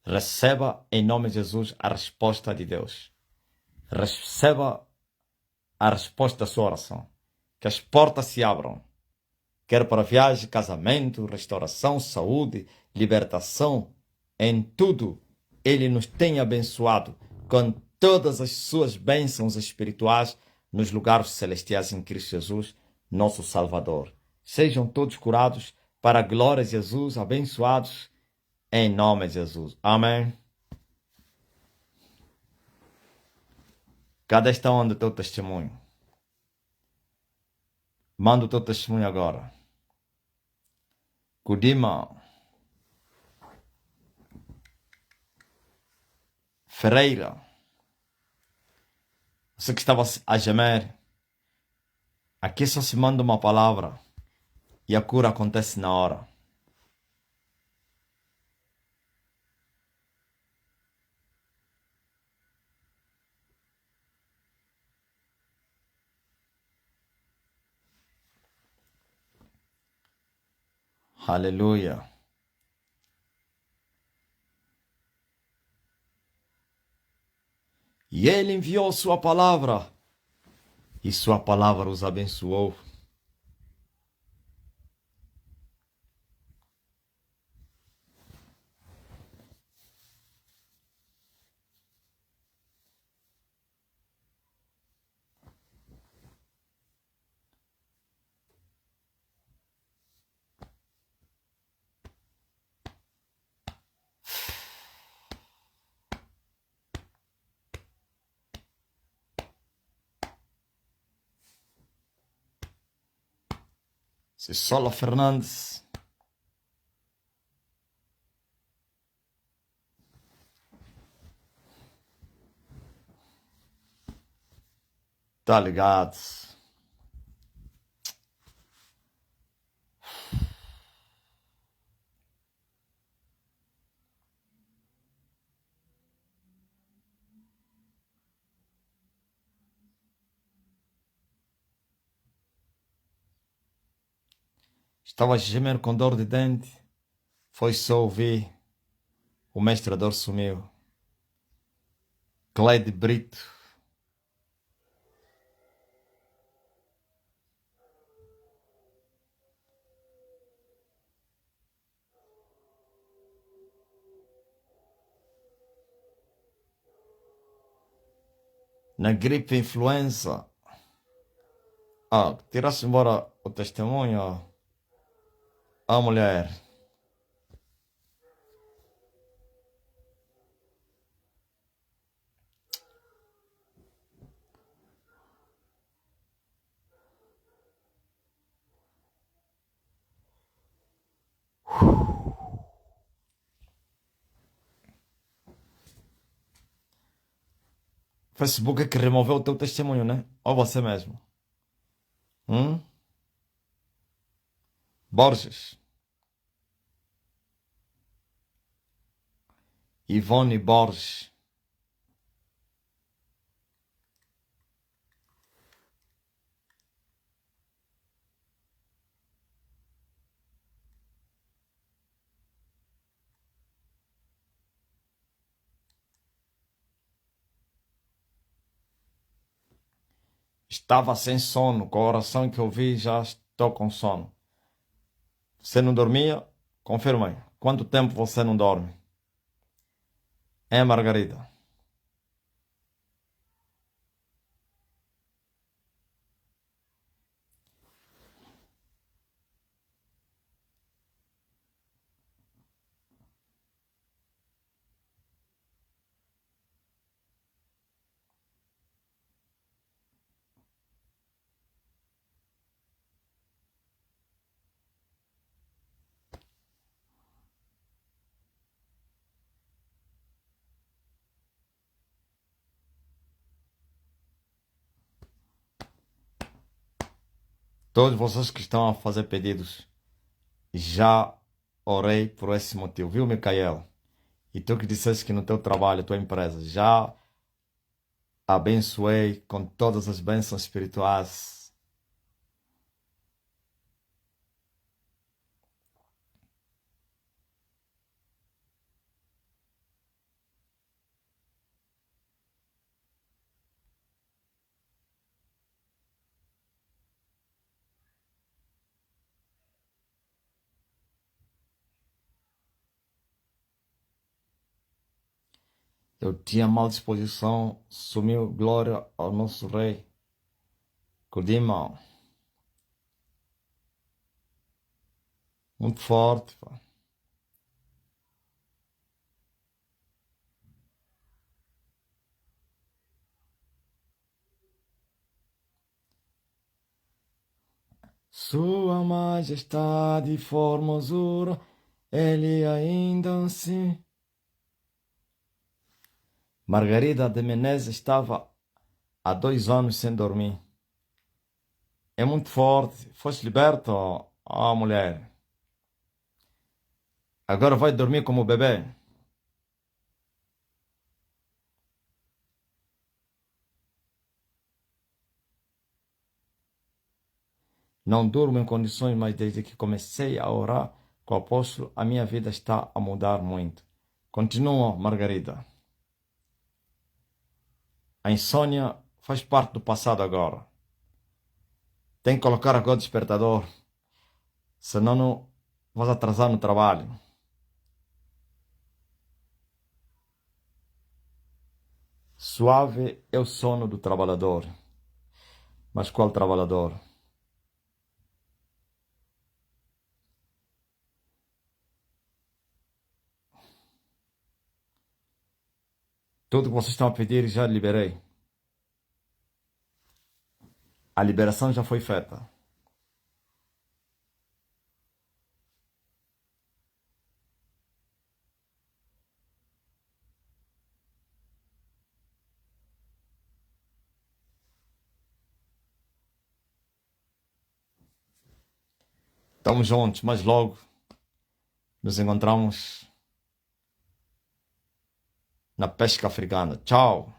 [SPEAKER 2] Receba em nome de Jesus a resposta de Deus. Receba a resposta da sua oração. Que as portas se abram. Quer para viagem, casamento, restauração, saúde, libertação. Em tudo, Ele nos tem abençoado com todas as suas bênçãos espirituais nos lugares celestiais em Cristo Jesus, nosso Salvador. Sejam todos curados para a glória de Jesus, abençoados em nome de Jesus. Amém. Cadê está onde o teu testemunho? Manda o teu testemunho agora. Kudima Ferreira, você que estava a gemer, aqui só se manda uma palavra e a cura acontece na hora. Aleluia. E Ele enviou sua palavra, e sua palavra os abençoou. Sola Fernandes. Tá ligado? Estava a gemer com dor de dente. Foi só ouvir. O mestrador sumiu. Cleide Brito. Na gripe influenza. Tirasse embora o testemunho. Mulher. Facebook é que removeu o teu testemunho, né? Ou você mesmo? Borges. Ivone Borges. Estava sem sono. Com a oração que eu vi, já estou com sono. Você não dormia? Confirma aí. Quanto tempo você não dorme? Margarida? Todos vocês que estão a fazer pedidos, já orei por esse motivo, viu, Micaela? E tu que disseste que no teu trabalho, tua empresa, já abençoei com todas as bênçãos espirituais. Eu tinha mal disposição, sumiu glória ao nosso rei. Codima. Muito forte, pá. Sua majestade e formosura, ele ainda assim. Margarida de Menezes estava há 2 anos sem dormir. É muito forte. Foste liberto, mulher. Agora vai dormir como bebê. Não durmo em condições, mas desde que comecei a orar com o apóstolo, a minha vida está a mudar muito. Continua, Margarida. A insônia faz parte do passado agora. Tem que colocar agora o despertador, senão não vais atrasar no trabalho. Suave é o sono do trabalhador. Mas qual trabalhador? Tudo que vocês estão a pedir já liberei. A liberação já foi feita. Estamos juntos, mas logo nos encontramos na pesca africana. Tchau.